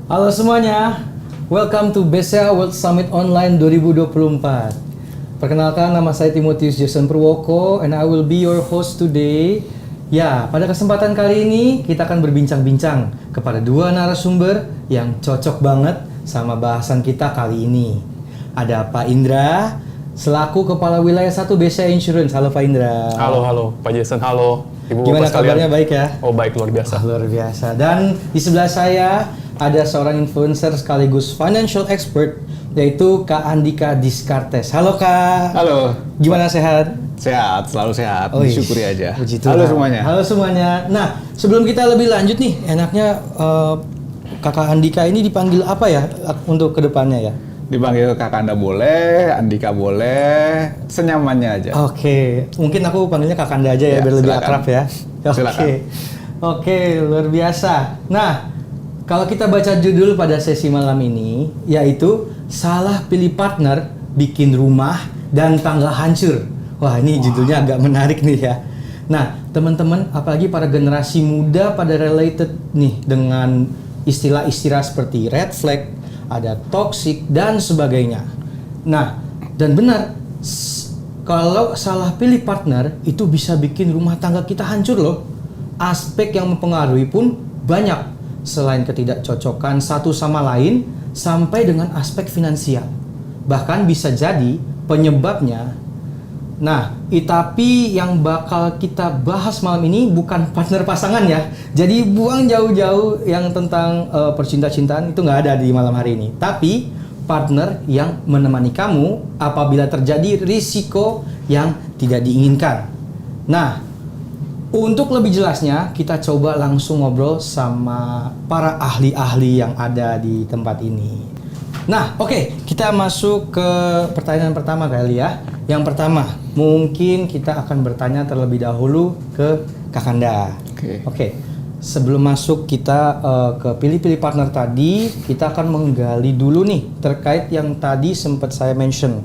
Halo semuanya, welcome to BCA World Summit Online 2024. Perkenalkan, nama saya Timotius Jason Purwoko and I will be your host today. Ya, pada kesempatan kali ini kita akan berbincang-bincang kepada dua narasumber yang cocok banget sama bahasan kita kali ini. Ada Pak Indra, selaku Kepala Wilayah 1 BCA Insurance. Halo Pak Indra. Halo Pak Jason, halo Ibu. Gimana kabarnya, baik ya? Oh baik, luar biasa. Luar biasa. Dan di sebelah saya ada seorang influencer sekaligus financial expert, yaitu Kak Andika Diskartes. Halo Kak. Halo. Gimana, sehat? Sehat, selalu sehat. Oh, Syukuri aja. Puji Halo Tuhan. semuanya. Halo semuanya. Nah, sebelum kita lebih lanjut nih, enaknya Kakak Andika ini dipanggil apa ya untuk kedepannya ya? Dipanggil Kakanda boleh, Andika boleh, senyamannya aja. Oke, mungkin aku panggilnya Kakanda aja ya, Ya, biar lebih silakan. akrab ya. Silakan. Oke, luar biasa. Nah, kalau kita baca judul pada sesi malam ini, yaitu salah pilih partner bikin rumah dan tangga hancur. Wah, ini judulnya agak menarik nih ya. Nah, teman-teman, apalagi para generasi muda pada related nih dengan istilah-istilah seperti red flag, ada toxic dan sebagainya. Nah, dan benar, kalau salah pilih partner itu bisa bikin rumah tangga kita hancur loh. Aspek yang mempengaruhi pun banyak, selain ketidakcocokan satu sama lain sampai dengan aspek finansial. Bahkan bisa jadi penyebabnya. Nah, tapi yang bakal kita bahas malam ini bukan partner pasangan ya. Jadi buang jauh-jauh yang tentang percinta-cintaan, itu nggak ada di malam hari ini. Tapi partner yang menemani kamu apabila terjadi risiko yang tidak diinginkan. Nah, untuk lebih jelasnya kita coba langsung ngobrol sama para ahli-ahli yang ada di tempat ini. Nah, oke, kita masuk ke pertanyaan pertama kali ya. Yang pertama, mungkin kita akan bertanya terlebih dahulu ke Kakanda. Oke. Sebelum masuk kita ke pilih-pilih partner tadi, kita akan menggali dulu nih terkait yang tadi sempat saya mention.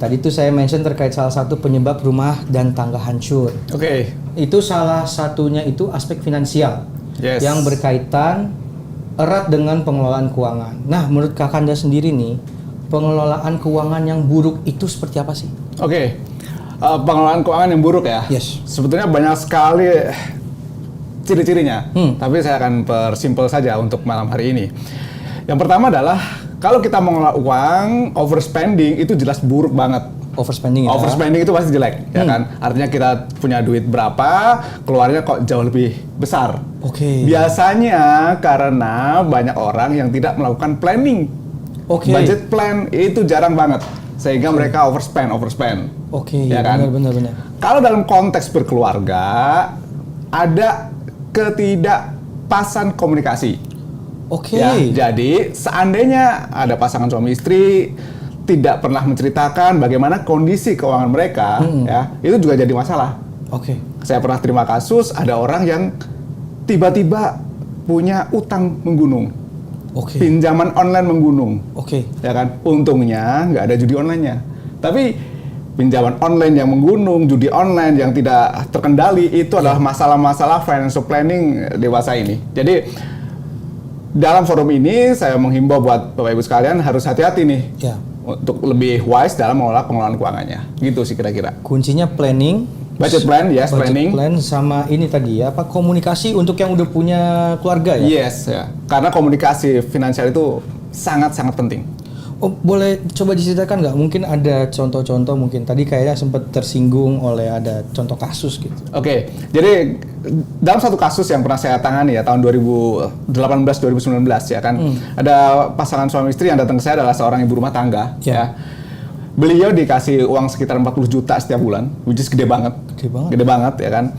Tadi tuh saya mention terkait salah satu penyebab rumah dan tangga hancur. Oke. Itu salah satunya itu aspek finansial. Yes. Yang berkaitan erat dengan pengelolaan keuangan. Nah, menurut Kakanda sendiri nih, pengelolaan keuangan yang buruk itu seperti apa sih? Oke. Pengelolaan keuangan yang buruk ya. Yes. Sebetulnya banyak sekali ciri-cirinya. Tapi saya akan persimpel saja untuk malam hari ini. Yang pertama adalah kalau kita mengelola uang, overspending itu jelas buruk banget. Overspending ya? Overspending itu pasti jelek, ya kan? Artinya kita punya duit berapa, keluarnya kok jauh lebih besar. Oke. Biasanya karena banyak orang yang tidak melakukan planning. Oke. Budget plan itu jarang banget, sehingga mereka overspend. Oke, Ya kan? benar. Kalau dalam konteks berkeluarga, ada ketidakpasan komunikasi. Oke. Ya, jadi seandainya ada pasangan suami istri tidak pernah menceritakan bagaimana kondisi keuangan mereka, ya, itu juga jadi masalah. Oke. Saya pernah terima kasus ada orang yang tiba-tiba punya utang menggunung, Oke. pinjaman online menggunung, Oke. ya kan? Untungnya nggak ada judi online-nya, tapi pinjaman online yang menggunung, judi online yang tidak terkendali itu adalah masalah-masalah financial planning dewasa ini. Jadi dalam forum ini saya menghimbau buat Bapak Ibu sekalian harus hati-hati nih Ya. untuk lebih wise dalam mengelola pengelolaan keuangannya. Gitu sih kira-kira. Kuncinya planning, Budget plan, yes, budget planning. plan sama ini tadi ya, apa komunikasi untuk yang udah punya keluarga ya? Yes, ya. Karena komunikasi finansial itu sangat-sangat penting. Oh, boleh coba diceritakan nggak? Mungkin ada contoh-contoh, mungkin tadi kayaknya sempat tersinggung oleh ada contoh kasus gitu. Oke, jadi dalam satu kasus yang pernah saya tangani ya tahun 2018-2019 ya kan, ada pasangan suami istri yang datang ke saya adalah seorang ibu rumah tangga. Ya. Ya. Beliau dikasih uang sekitar 40 juta setiap bulan, which is gede banget. Gede banget. Ya kan.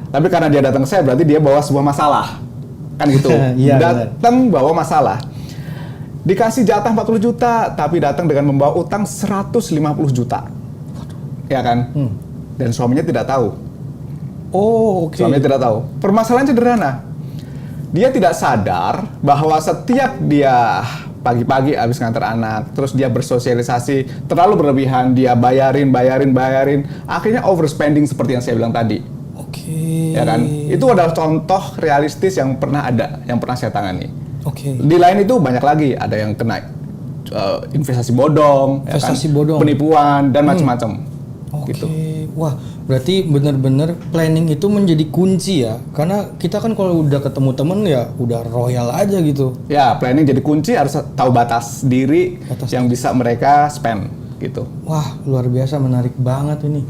Tapi karena dia datang ke saya berarti dia bawa sebuah masalah, kan gitu. Iya, Datang bawa masalah. Dikasih jatah 40 juta, tapi datang dengan membawa utang 150 juta. Ya kan? Dan suaminya tidak tahu. Oh, oke. Suaminya tidak tahu. Permasalahan sederhana. Dia tidak sadar bahwa setiap dia pagi-pagi habis ngantar anak, terus dia bersosialisasi terlalu berlebihan, dia bayarin. Akhirnya overspending seperti yang saya bilang tadi. Oke. Ya kan? Itu adalah contoh realistis yang pernah ada, yang pernah saya tangani. Oke. Di lain itu banyak lagi, ada yang kena investasi bodong, Investasi bodong. penipuan dan macam-macam. Oke. Gitu. Wah, berarti benar-benar planning itu menjadi kunci ya. Karena kita kan kalau udah ketemu temen ya udah royal aja gitu. Ya, planning jadi kunci, harus tahu batas diri yang bisa mereka spend gitu. Wah, luar biasa, menarik banget ini.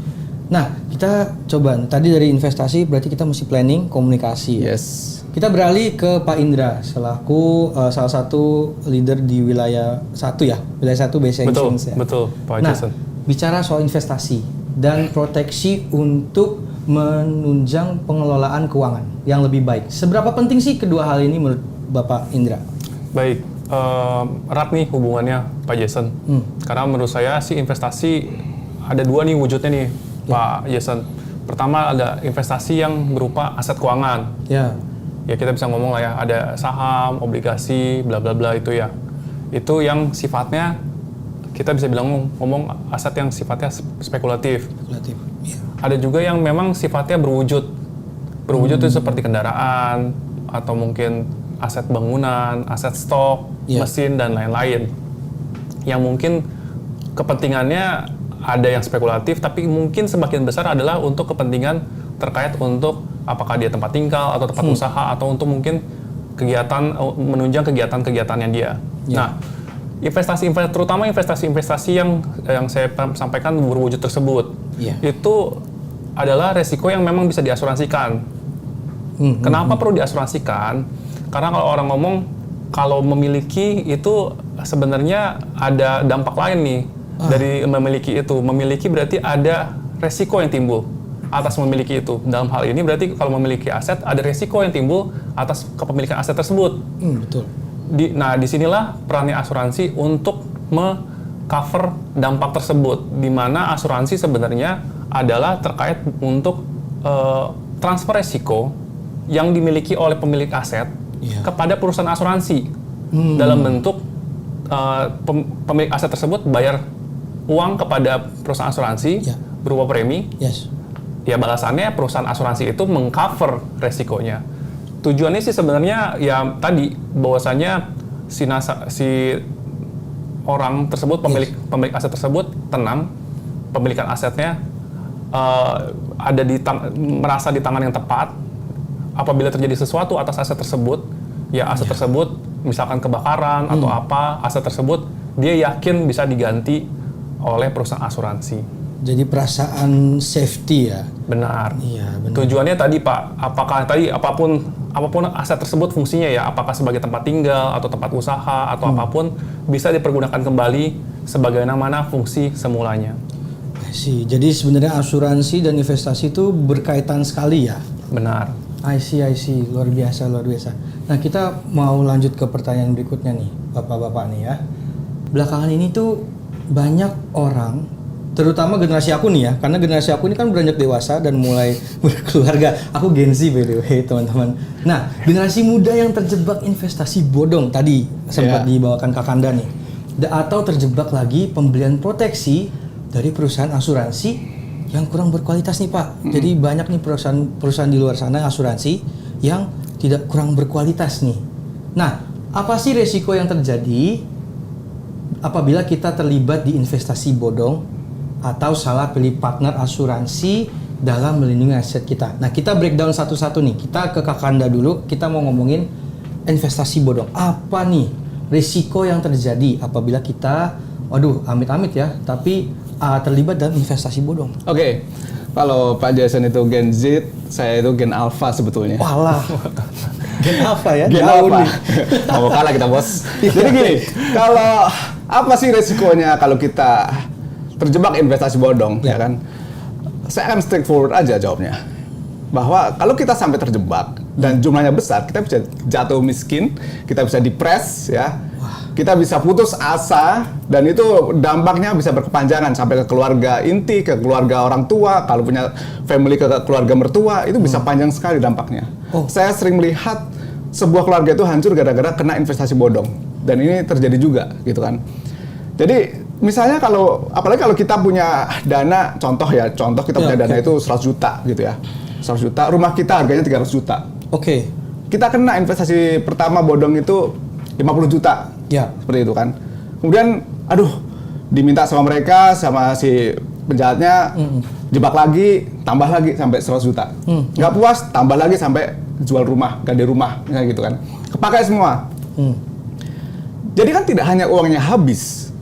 Nah, kita coba tadi dari investasi berarti kita mesti planning, komunikasi. Yes. Kita beralih ke Pak Indra selaku salah satu leader di wilayah 1 ya, wilayah 1 Base Betul, Insurance ya. betul, Pak Nah, Jason. bicara soal investasi dan proteksi untuk menunjang pengelolaan keuangan yang lebih baik. Seberapa penting sih kedua hal ini menurut Bapak Indra? Baik, erat nih hubungannya Pak Jason. Karena menurut saya sih investasi ada dua nih wujudnya nih Pak Jason. Pertama ada investasi yang berupa aset keuangan. Ya. Ya kita bisa ngomong lah ya, ada saham, obligasi, bla bla bla itu ya. Itu yang sifatnya kita bisa bilang ngomong aset yang sifatnya spekulatif. Relatif. Ya. Ada juga yang memang sifatnya berwujud. Berwujud itu seperti kendaraan atau mungkin aset bangunan, aset stok, mesin dan lain-lain. Yang mungkin kepentingannya ada yang spekulatif, tapi mungkin sebagian besar adalah untuk kepentingan terkait untuk apakah dia tempat tinggal atau tempat usaha atau untuk mungkin kegiatan menunjang kegiatan-kegiatannya dia. Nah, terutama investasi-investasi yang saya sampaikan berwujud tersebut, itu adalah resiko yang memang bisa diasuransikan. Kenapa perlu diasuransikan? Karena kalau orang ngomong kalau memiliki itu sebenarnya ada dampak lain nih dari memiliki itu. Memiliki berarti ada resiko yang timbul atas memiliki itu. Dalam hal ini berarti kalau memiliki aset ada resiko yang timbul atas kepemilikan aset tersebut. Betul. Disinilah perannya asuransi untuk cover dampak tersebut, di mana asuransi sebenarnya adalah terkait untuk transfer resiko yang dimiliki oleh pemilik aset kepada perusahaan asuransi dalam bentuk pemilik aset tersebut bayar uang kepada perusahaan asuransi berupa premi. Ya balasannya perusahaan asuransi itu mengcover resikonya. Tujuannya sih sebenarnya ya tadi bahwasanya si orang tersebut pemilik aset tersebut tenang, pemilikan asetnya merasa di tangan yang tepat. Apabila terjadi sesuatu atas aset tersebut, ya aset tersebut misalkan kebakaran atau apa, aset tersebut dia yakin bisa diganti oleh perusahaan asuransi. Jadi perasaan safety ya. Benar. Iya, benar. Tujuannya tadi Pak, apakah tadi apapun aset tersebut fungsinya ya, apakah sebagai tempat tinggal atau tempat usaha atau apapun bisa dipergunakan kembali sebagaimana fungsi semulanya. Jadi sebenarnya asuransi dan investasi itu berkaitan sekali ya. Benar. I see. Luar biasa. Nah, kita mau lanjut ke pertanyaan berikutnya nih, Bapak-bapak nih ya. Belakangan ini tuh banyak orang, terutama generasi aku nih ya, karena generasi aku ini kan beranjak dewasa dan mulai berkeluarga. Aku Gen Z by the way, teman-teman. Nah, generasi muda yang terjebak investasi bodong tadi sempat dibawakan Kak Kanda nih. Atau terjebak lagi pembelian proteksi dari perusahaan asuransi yang kurang berkualitas nih Pak. Jadi banyak nih perusahaan di luar sana asuransi yang kurang berkualitas nih. Nah, apa sih resiko yang terjadi apabila kita terlibat di investasi bodong atau salah pilih partner asuransi dalam melindungi aset kita? Nah, kita breakdown satu-satu nih. Kita ke Kak Kanda dulu. Kita mau ngomongin investasi bodong. Apa nih resiko yang terjadi apabila kita, amit-amit ya, tapi terlibat dalam investasi bodong? Oke. Kalau Pak Jason itu Gen Z, saya itu Gen Alpha sebetulnya. Walah. Gen Alpha ya? Gen Alpha. Mau kalah kita, Bos. Jadi gini, kalau apa sih resikonya kalau kita terjebak investasi bodong, ya kan? Saya akan straightforward aja jawabnya. Bahwa kalau kita sampai terjebak dan jumlahnya besar, kita bisa jatuh miskin, kita bisa depres, ya. Kita bisa putus asa, dan itu dampaknya bisa berkepanjangan sampai ke keluarga inti, ke keluarga orang tua, kalau punya family ke keluarga mertua, itu bisa panjang sekali dampaknya. Saya sering melihat sebuah keluarga itu hancur gara-gara kena investasi bodong, dan ini terjadi juga, gitu kan. Jadi misalnya apalagi kalau kita punya dana, contoh kita punya dana itu 100 juta gitu ya. 100 juta, rumah kita harganya 300 juta. Oke. kita kena investasi pertama bodong itu 50 juta. Ya. Seperti itu kan. Kemudian, aduh, diminta sama mereka, sama si penjahatnya, jebak lagi, tambah lagi sampai 100 juta. Nggak puas, tambah lagi sampai jual rumah, ganti rumah, kayak gitu kan. Kepakai semua. Jadi kan tidak hanya uangnya habis,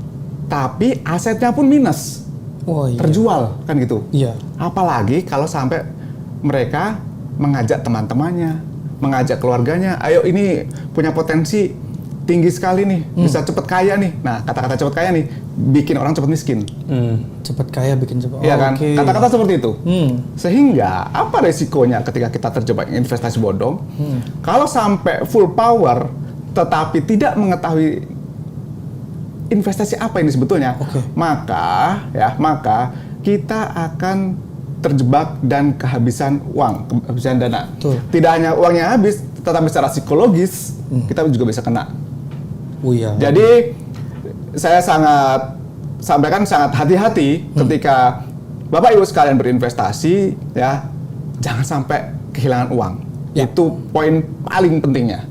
tapi asetnya pun minus. Oh, iya. Terjual, kan gitu. Iya. Apalagi kalau sampai mereka mengajak teman-temannya, mengajak keluarganya, ayo ini punya potensi tinggi sekali nih, bisa cepet kaya nih. Nah, kata-kata cepet kaya nih, bikin orang cepet miskin. Cepet kaya bikin cepet. Iya kan? Oke. Kata-kata seperti itu. Sehingga, apa resikonya ketika kita terjebak investasi bodong? Kalau sampai full power, tetapi tidak mengetahui investasi apa ini sebetulnya, maka kita akan terjebak dan kehabisan uang, kehabisan dana. Betul. Tidak hanya uangnya habis, tetapi secara psikologis kita juga bisa kena. Oh iya. Jadi saya sampaikan sangat hati-hati ketika Bapak Ibu sekalian berinvestasi, ya jangan sampai kehilangan uang. Ya. Itu poin paling pentingnya.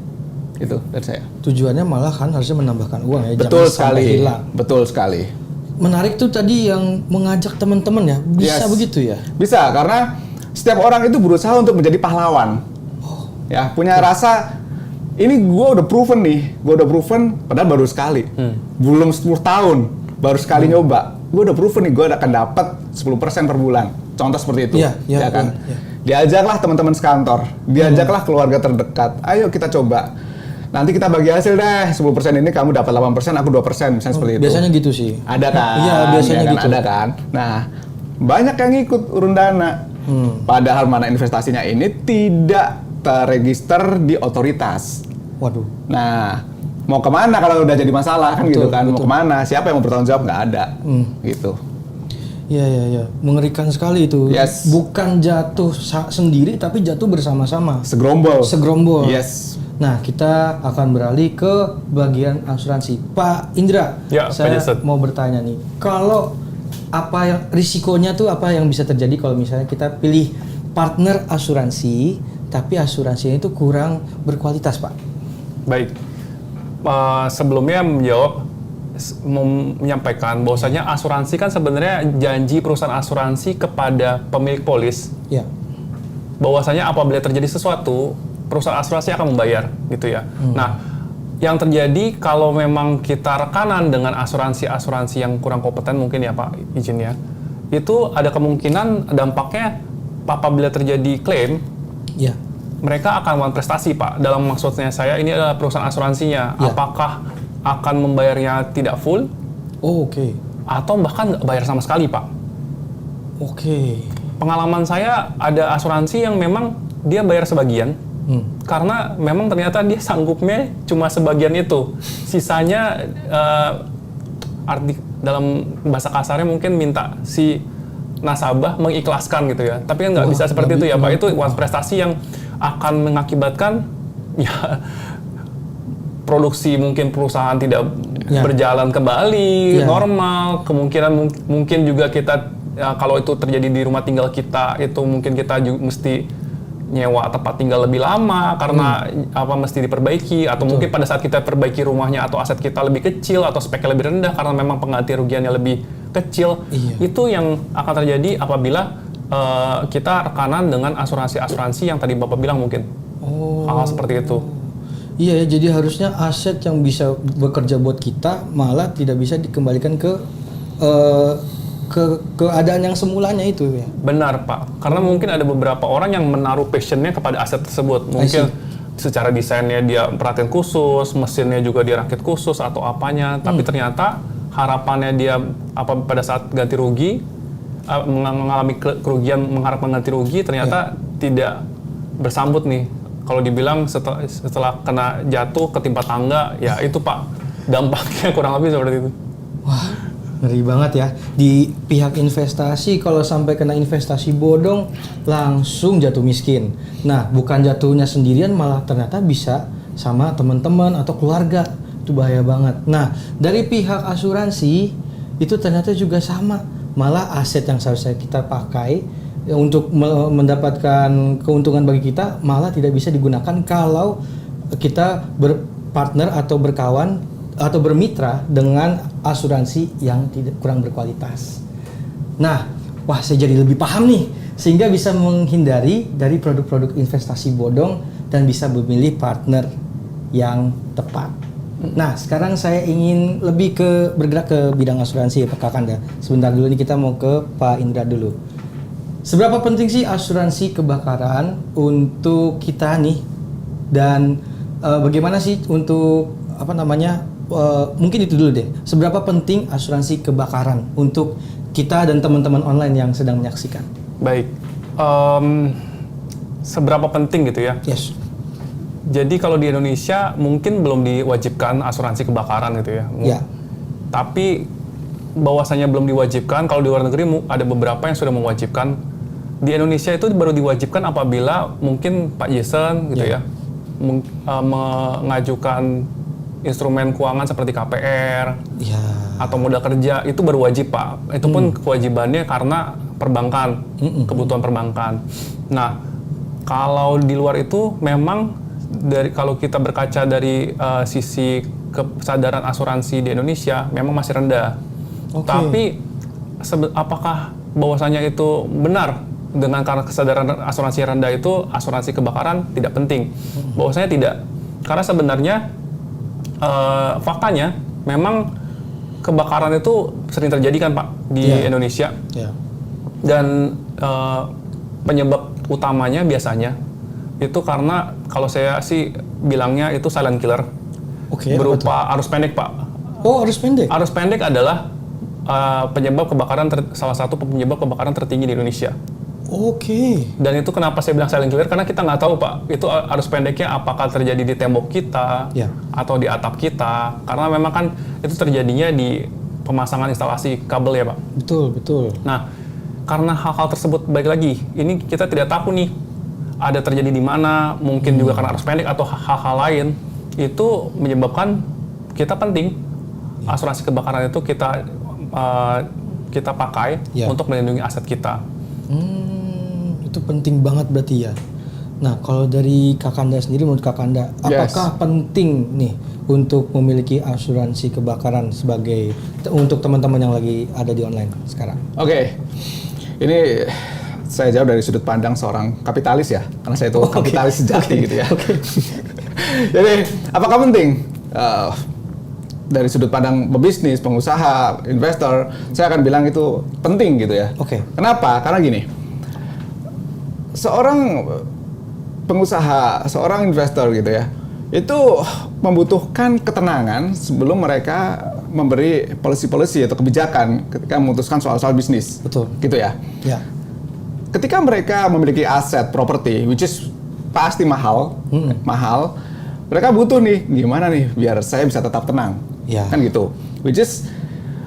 Itu dari saya. Tujuannya malah kan harusnya menambahkan uang ya. Betul jangan sampai sekali. hilang. Betul sekali. Menarik tuh tadi yang mengajak teman-teman ya, bisa Yes. begitu ya? Bisa, karena setiap orang itu berusaha untuk menjadi pahlawan. Ya, punya rasa, ini gue udah proven nih, padahal baru sekali. Belum 10 tahun, baru sekali nyoba. Gue udah proven nih, gue akan dapat 10% per bulan. Contoh seperti itu, Iya, ya kan? iya. Diajaklah teman-teman sekantor, diajaklah keluarga terdekat, ayo kita coba. Nanti kita bagi hasil deh, 10% ini kamu dapat 8%, aku 2%, misalnya seperti itu. Biasanya gitu sih. Ada kan? Iya, biasanya ya kan? gitu. Ada kan? Nah, banyak yang ikut urun dana. Padahal mana investasinya ini tidak terregister di otoritas. Waduh. Nah, mau kemana kalau udah jadi masalah kan gitu kan? Mau kemana? Siapa yang mau bertanggung jawab? Nggak ada. Gitu. Iya. Mengerikan sekali itu. Yes. Bukan jatuh sendiri, tapi jatuh bersama-sama. Segerombol. Yes. Nah, kita akan beralih ke bagian asuransi. Pak Indra, Ya, saya Pak Jasad. mau bertanya nih. Kalau apa yang risikonya tuh apa yang bisa terjadi kalau misalnya kita pilih partner asuransi, tapi asuransinya itu kurang berkualitas, Pak? Baik. Sebelumnya menyampaikan bahwasanya asuransi kan sebenarnya janji perusahaan asuransi kepada pemilik polis. Ya. Bahwasanya apabila terjadi sesuatu, perusahaan asuransi akan membayar, gitu ya. Nah, yang terjadi kalau memang kita rekanan dengan asuransi yang kurang kompeten mungkin ya Pak, izin ya, itu ada kemungkinan dampaknya apabila terjadi klaim, Ya. mereka akan melakukan prestasi Pak. Dalam maksudnya saya ini adalah perusahaan asuransinya, Ya. apakah akan membayarnya tidak full, Oh, oke. atau bahkan nggak bayar sama sekali Pak. Oke. Pengalaman saya ada asuransi yang memang dia bayar sebagian, karena memang ternyata dia sanggupnya cuma sebagian itu. Sisanya dalam bahasa kasarnya mungkin minta si nasabah mengikhlaskan gitu ya. Tapi kan nggak bisa seperti itu ya Pak. Itu prestasi yang akan mengakibatkan ya produksi mungkin perusahaan tidak berjalan kembali normal. Kemungkinan mungkin juga kita kalau itu terjadi di rumah tinggal kita, itu mungkin kita juga mesti nyewa tempat tinggal lebih lama karena mesti diperbaiki, atau mungkin pada saat kita perbaiki rumahnya atau aset kita lebih kecil atau speknya lebih rendah karena memang pengganti rugiannya lebih kecil. Itu yang akan terjadi apabila kita rekanan dengan asuransi yang tadi Bapak bilang mungkin. Hal seperti itu. Iya ya, jadi harusnya aset yang bisa bekerja buat kita malah tidak bisa dikembalikan ke keadaan yang semulanya itu ya. Benar Pak, karena mungkin ada beberapa orang yang menaruh passionnya kepada aset tersebut. Mungkin secara desainnya dia perhatian khusus, mesinnya juga dia rakit khusus atau apanya, tapi ternyata harapannya dia pada saat ganti rugi, mengalami kerugian, mengharapkan ganti rugi, ternyata tidak bersambut nih. Kalau dibilang setelah kena jatuh ketimpa tangga, ya itu Pak, dampaknya kurang lebih seperti itu. Wah, ngeri banget ya. Di pihak investasi kalau sampai kena investasi bodong langsung jatuh miskin. Nah, bukan jatuhnya sendirian, malah ternyata bisa sama teman-teman atau keluarga. Itu bahaya banget. Nah, dari pihak asuransi itu ternyata juga sama. Malah aset yang seharusnya kita pakai untuk mendapatkan keuntungan bagi kita malah tidak bisa digunakan kalau kita berpartner atau berkawan atau bermitra dengan asuransi yang kurang berkualitas. Nah, wah saya jadi lebih paham nih, sehingga bisa menghindari dari produk-produk investasi bodong dan bisa memilih partner yang tepat. Nah, sekarang saya ingin lebih bergerak ke bidang asuransi ya Pak Kakanda. Sebentar dulu nih, kita mau ke Pak Indra dulu. Seberapa penting sih asuransi kebakaran untuk kita nih, dan bagaimana sih untuk mungkin itu dulu deh. Seberapa penting asuransi kebakaran untuk kita dan teman-teman online yang sedang menyaksikan? Baik, seberapa penting gitu ya? Yes. Jadi kalau di Indonesia mungkin belum diwajibkan asuransi kebakaran gitu ya. Ya. Tapi bahwasanya belum diwajibkan, kalau di luar negeri ada beberapa yang sudah mewajibkan. Di Indonesia itu baru diwajibkan apabila mungkin Pak Jason gitu ya mengajukan instrumen keuangan seperti KPR atau modal kerja, itu baru wajib Pak. Itu pun kewajibannya karena perbankan, kebutuhan perbankan. Nah, kalau di luar itu memang kalau kita berkaca dari sisi kesadaran asuransi di Indonesia memang masih rendah. Okay. Tapi apakah bahwasanya itu benar dengan karena kesadaran asuransi rendah itu asuransi kebakaran tidak penting? Bahwasanya tidak. Karena sebenarnya faktanya memang kebakaran itu sering terjadi kan Pak di Indonesia. Dan penyebab utamanya biasanya itu karena kalau saya sih bilangnya itu silent killer. Berupa arus pendek Pak. Oh, arus pendek? Arus pendek adalah penyebab kebakaran salah satu penyebab kebakaran tertinggi di Indonesia. Dan itu kenapa saya bilang silent killer, karena kita nggak tahu Pak itu arus pendeknya apakah terjadi di tembok kita atau di atap kita, karena memang kan itu terjadinya di pemasangan instalasi kabel ya Pak. Betul. Nah, karena hal-hal tersebut, balik lagi ini kita tidak tahu nih ada terjadi di mana, mungkin juga karena arus pendek atau hal-hal lain, itu menyebabkan kita penting asuransi kebakaran itu kita pakai untuk melindungi aset kita. Itu penting banget berarti ya. Nah, kalau dari Kakanda sendiri, menurut Kakanda, apakah penting nih untuk memiliki asuransi kebakaran untuk teman-teman yang lagi ada di online sekarang? Ini saya jawab dari sudut pandang seorang kapitalis ya, karena saya itu kapitalis sejati gitu ya. Jadi, apakah penting? Dari sudut pandang pebisnis, pengusaha, investor, saya akan bilang itu penting gitu ya. Kenapa? Karena gini, seorang pengusaha, seorang investor gitu ya, itu membutuhkan ketenangan sebelum mereka memberi policy-policy atau kebijakan ketika memutuskan soal-soal bisnis. Betul. Gitu ya. Ketika mereka memiliki aset properti, which is pasti mahal, mereka butuh nih, gimana nih biar saya bisa tetap tenang, kan gitu. Which is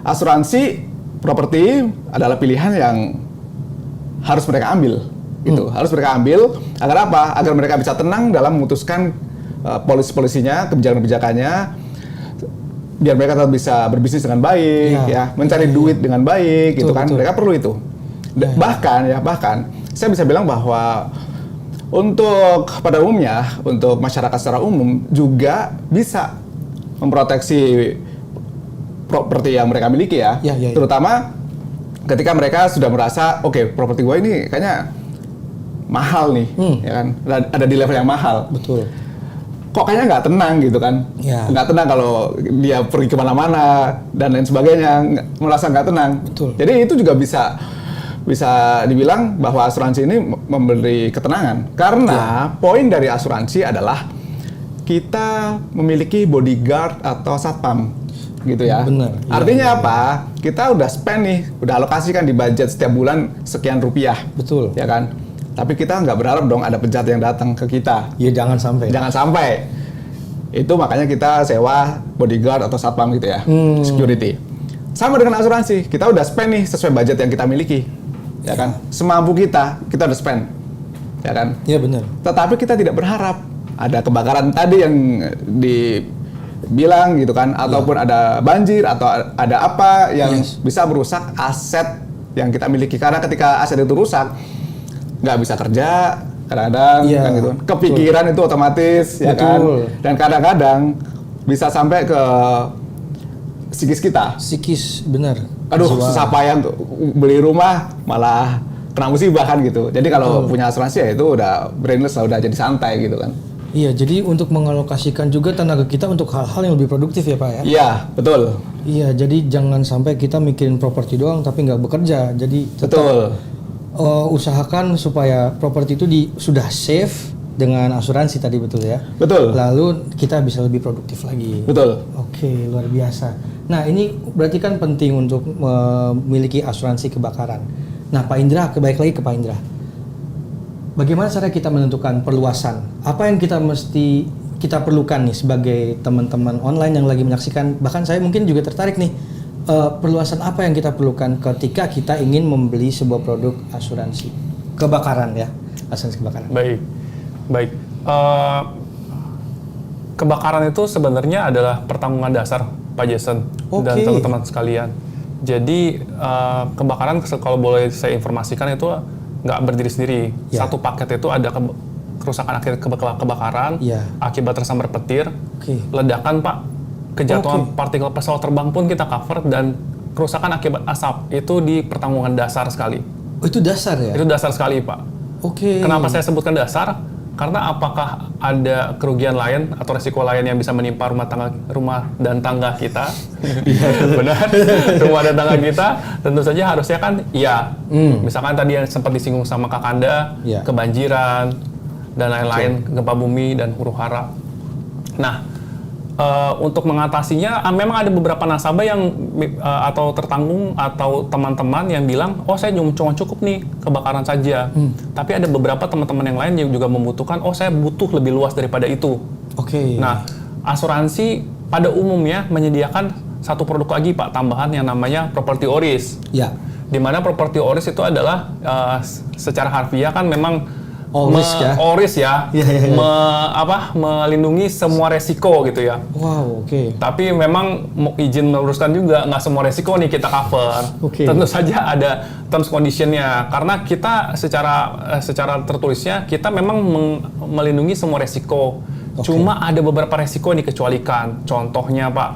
asuransi properti adalah pilihan yang harus mereka ambil, gitu. Harus mereka ambil agar apa? Agar mereka bisa tenang dalam memutuskan polisi-polisinya, kebijakan-kebijakannya, biar mereka tetap bisa berbisnis dengan baik, mencari duit dengan baik, gitu kan. Mereka perlu itu. Bahkan saya bisa bilang bahwa untuk pada umumnya, untuk masyarakat secara umum juga bisa memproteksi properti yang mereka miliki ya. Terutama ketika mereka sudah merasa properti gue ini kayaknya mahal nih, ya kan? Ada di level yang mahal. Betul. Kok kayaknya nggak tenang gitu kan? Nggak tenang kalau dia pergi kemana-mana dan lain sebagainya, merasa nggak tenang. Betul. Jadi itu juga bisa dibilang bahwa asuransi ini memberi ketenangan. Karena poin dari asuransi adalah kita memiliki bodyguard atau satpam, gitu ya. Benar. Artinya apa? Kita udah spend nih, udah alokasikan di budget setiap bulan sekian rupiah. Betul. Ya kan? Tapi kita nggak berharap dong ada penjahat yang datang ke kita. Jangan sampai. Jangan sampai. Itu makanya kita sewa bodyguard atau satpam gitu ya, security. Sama dengan asuransi, kita udah spend nih sesuai budget yang kita miliki. Ya kan, semampu kita udah spend, ya kan? Iya benar. Tetapi kita tidak berharap ada kebakaran tadi yang dibilang gitu kan, ataupun ada banjir atau ada apa yang bisa merusak aset yang kita miliki. Karena ketika aset itu rusak, nggak bisa kerja, kadang-kadang Iya, kan gitu. Kepikiran itu otomatis, ya kan. Betul. Dan kadang-kadang bisa sampai ke psikis kita. Psikis, benar. Aduh, Jiwa. susah payah tuh beli rumah malah kena musibah kan gitu. Jadi kalau punya asuransi ya itu udah brainless lah, udah jadi santai gitu kan. Iya, jadi untuk mengalokasikan juga tenaga kita untuk hal-hal yang lebih produktif ya Pak ya? Iya, betul. Iya, jadi jangan sampai kita mikirin properti doang tapi nggak bekerja. Jadi tetap Betul. usahakan supaya properti itu sudah safe dengan asuransi tadi, betul ya? Betul. Lalu kita bisa lebih produktif lagi. Betul. Oke, luar biasa. Nah, ini berarti kan penting untuk memiliki asuransi kebakaran. Nah, Pak Indra, baik lagi ke Pak Indra. Bagaimana cara kita menentukan perluasan? Apa yang kita perlukan nih sebagai teman-teman online yang lagi menyaksikan? Bahkan saya mungkin juga tertarik nih, perluasan apa yang kita perlukan ketika kita ingin membeli sebuah produk asuransi kebakaran ya, asuransi kebakaran. Baik. Kebakaran itu sebenarnya adalah pertanggungan dasar Pak Jason dan teman-teman sekalian. Jadi kebakaran kalau boleh saya informasikan itu nggak berdiri sendiri. Ya. Satu paket itu ada kerusakan akibat kebakaran, Ya. akibat tersambar petir, Oke. ledakan Pak, kejatuhan partikel pesawat terbang pun kita cover, dan kerusakan akibat asap itu di pertanggungan dasar sekali. Oh, itu dasar ya? Itu dasar sekali Pak. Oke. Kenapa saya sebutkan dasar? Karena apakah ada kerugian lain atau resiko lain yang bisa menimpa rumah dan tangga kita? Benar, rumah dan tangga kita tentu saja harusnya kan iya. Misalkan tadi yang sempat disinggung sama Kak Kanda, Iya. kebanjiran dan lain-lain, gempa bumi dan huru-hara. Nah, untuk mengatasinya memang ada beberapa nasabah yang atau tertanggung atau teman-teman yang bilang, oh saya cuma cukup nih kebakaran saja. Tapi ada beberapa teman-teman yang lain yang juga membutuhkan, oh saya butuh lebih luas daripada itu. Oke. Nah, asuransi pada umumnya menyediakan satu produk lagi Pak tambahan yang namanya Property Oris. Ya. Di mana Property Oris itu adalah secara harfiah kan memang Oris ya? Iya. Melindungi semua resiko gitu ya. Wow, oke. Tapi memang izin meluruskan juga, nggak semua resiko nih kita cover. Oke. Tentu saja ada terms condition-nya. Karena kita secara tertulisnya, kita memang melindungi semua resiko. Oke. Cuma ada beberapa resiko yang dikecualikan. Contohnya Pak,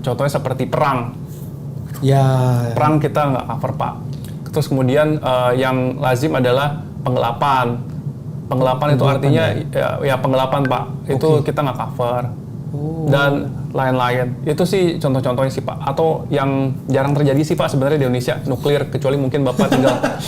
contohnya seperti perang. Ya. Perang kita nggak cover Pak. Terus kemudian yang lazim adalah penggelapan. Penggelapan itu artinya ya penggelapan Pak, itu kita nggak cover. Dan lain-lain. Itu sih contoh-contohnya sih Pak. Atau yang jarang terjadi sih Pak sebenarnya di Indonesia, nuklir, kecuali mungkin Bapak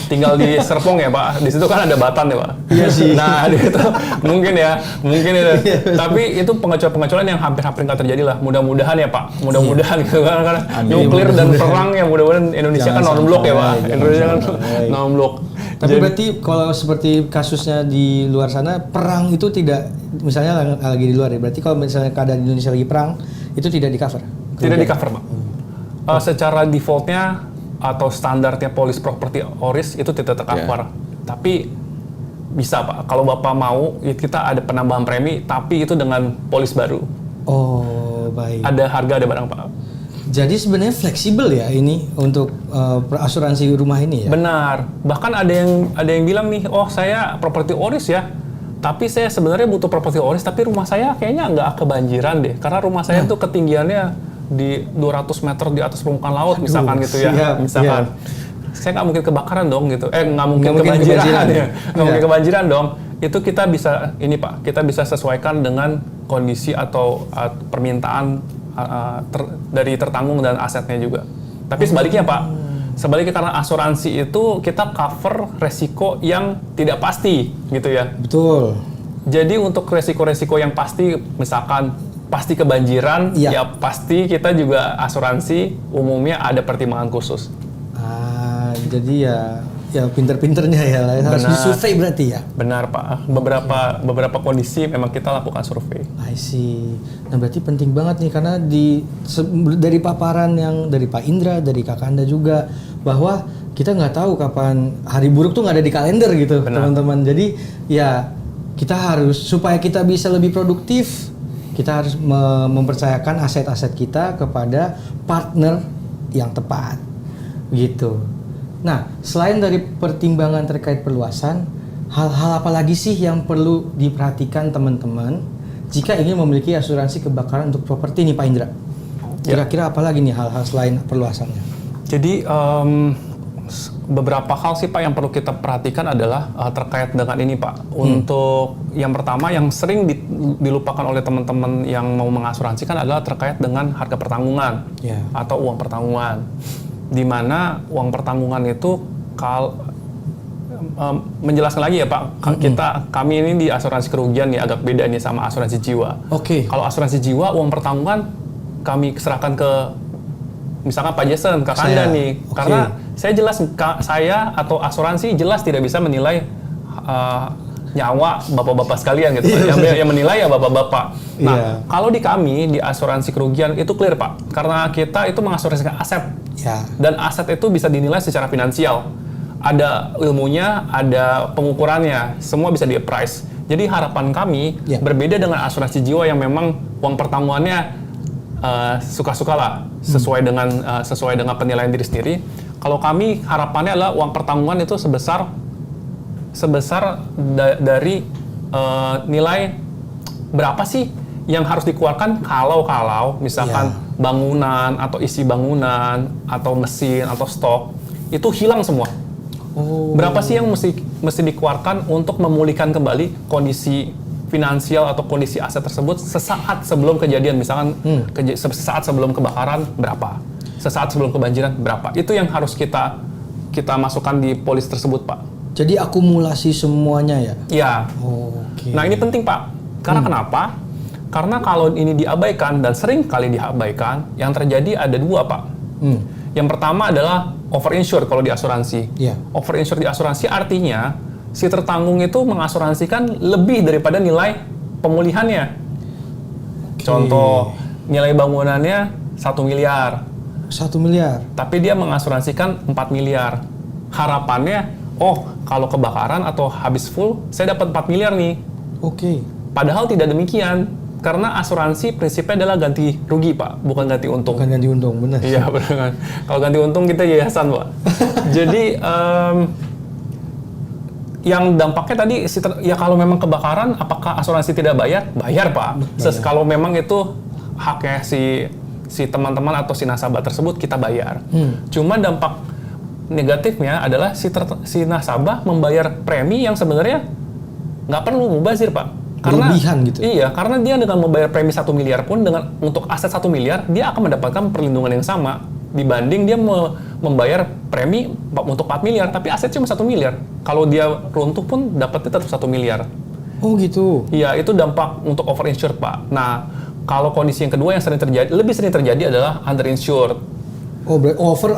tinggal di Serpong ya Pak. Di situ kan ada Batan ya Pak. Iya sih. Nah, itu mungkin itu. Tapi itu pengecualian yang hampir-hampir nggak terjadi lah. Mudah-mudahan ya Pak. Mudah-mudahan gitu kan, karena nuklir dan perang yang mudah-mudahan Indonesia kan non-blok ya Pak. Indonesia kan non-blok. Tapi berarti kalau seperti kasusnya di luar sana, perang itu tidak, misalnya lagi di luar ya, berarti kalau misalnya keadaan di Indonesia lagi perang, itu tidak di-cover? Tidak di-cover, Pak. Secara defaultnya atau standarnya polis property oris itu tidak tercover. Tapi bisa Pak, kalau Bapak mau, kita ada penambahan premi, tapi itu dengan polis baru. Oh, baik. Ada harga, ada barang Pak. Jadi sebenarnya fleksibel ya ini untuk asuransi rumah ini ya? Benar. Bahkan ada yang bilang nih, oh saya properti oris ya, tapi saya sebenarnya butuh properti oris, tapi rumah saya kayaknya nggak kebanjiran deh, karena rumah saya tuh ketinggiannya di 200 meter di atas permukaan laut, misalkan gitu ya. Misalkan. Saya nggak mungkin kebakaran dong gitu. Nggak mungkin kebanjiran ya. Nggak mungkin kebanjiran dong. Itu kita bisa, ini Pak, kita bisa sesuaikan dengan kondisi atau permintaan dari tertanggung dan asetnya juga. Tapi sebaliknya Pak, sebaliknya karena asuransi itu kita cover resiko yang tidak pasti gitu ya. Betul. Jadi untuk resiko-resiko yang pasti, misalkan pasti kebanjiran, ya pasti kita juga asuransi umumnya ada pertimbangan khusus. Jadi ya pinter-pinternya ya, harus disurvei berarti ya? Benar Pak, beberapa kondisi memang kita lakukan survei. I see. Nah berarti penting banget nih, karena dari paparan yang dari Pak Indra, dari Kak Kanda juga, bahwa kita nggak tahu kapan hari buruk tuh nggak ada di kalender gitu teman-teman. Jadi ya kita harus, supaya kita bisa lebih produktif, kita harus mempercayakan aset-aset kita kepada partner yang tepat gitu. Nah, selain dari pertimbangan terkait perluasan, hal-hal apa lagi sih yang perlu diperhatikan teman-teman jika ingin memiliki asuransi kebakaran untuk properti nih Pak Indra? Kira-kira apa lagi nih hal-hal selain perluasannya? Jadi beberapa hal sih Pak yang perlu kita perhatikan adalah terkait dengan ini Pak. Untuk yang pertama yang sering dilupakan oleh teman-teman yang mau mengasuransikan adalah terkait dengan harga pertanggungan atau uang pertanggungan. Di mana uang pertanggungan itu menjelaskan lagi ya Pak, kami ini di asuransi kerugian nih agak beda nih sama asuransi jiwa. Kalau asuransi jiwa uang pertanggungan kami serahkan ke misalkan Pak Jason, Kak Anda nih, karena saya atau asuransi jelas tidak bisa menilai nyawa bapak-bapak sekalian gitu. Yang menilai ya bapak-bapak. Nah, kalau di kami di asuransi kerugian itu clear Pak, karena kita itu mengasuransikan aset, dan aset itu bisa dinilai secara finansial. Ada ilmunya, ada pengukurannya, semua bisa di-appraise. Jadi harapan kami berbeda dengan asuransi jiwa yang memang uang pertanggungannya suka-suka lah, sesuai dengan penilaian diri sendiri. Kalau kami harapannya adalah uang pertanggungan itu sebesar dari nilai berapa sih yang harus dikeluarkan kalau misalkan bangunan atau isi bangunan atau mesin atau stok itu hilang semua. Berapa sih yang mesti dikeluarkan untuk memulihkan kembali kondisi finansial atau kondisi aset tersebut sesaat sebelum kejadian, misalkan sesaat sebelum kebakaran berapa, sesaat sebelum kebanjiran berapa, itu yang harus kita masukkan di polis tersebut Pak. Jadi akumulasi semuanya ya? Iya. Nah ini penting Pak, karena kenapa? Karena kalau ini diabaikan dan sering kali diabaikan, yang terjadi ada dua Pak. Yang pertama adalah overinsure kalau di asuransi. Overinsure di asuransi artinya si tertanggung itu mengasuransikan lebih daripada nilai pemulihannya. Contoh, nilai bangunannya 1 miliar. 1 miliar? Tapi dia mengasuransikan 4 miliar. Harapannya, kalau kebakaran atau habis full, saya dapat 4 miliar nih. Padahal tidak demikian. Karena asuransi prinsipnya adalah ganti rugi Pak, bukan ganti untung. Bukan ganti untung, benar. Iya, benar. Kalau ganti untung kita yayasan Pak. Jadi, yang dampaknya tadi ya kalau memang kebakaran apakah asuransi tidak bayar? Bayar Pak. Kalau memang itu haknya si teman-teman atau si nasabah tersebut kita bayar. Cuma dampak negatifnya adalah si nasabah membayar premi yang sebenarnya nggak perlu mubazir Pak. Karena berlebihan gitu. Iya, karena dia dengan membayar premi 1 miliar pun untuk aset 1 miliar dia akan mendapatkan perlindungan yang sama dibanding dia membayar premi untuk 4 miliar, tapi aset cuma 1 miliar. Kalau dia runtuh pun dapatnya tetap 1 miliar. Oh gitu? Iya, itu dampak untuk overinsured Pak. Nah, kalau kondisi yang kedua yang lebih sering terjadi adalah underinsured.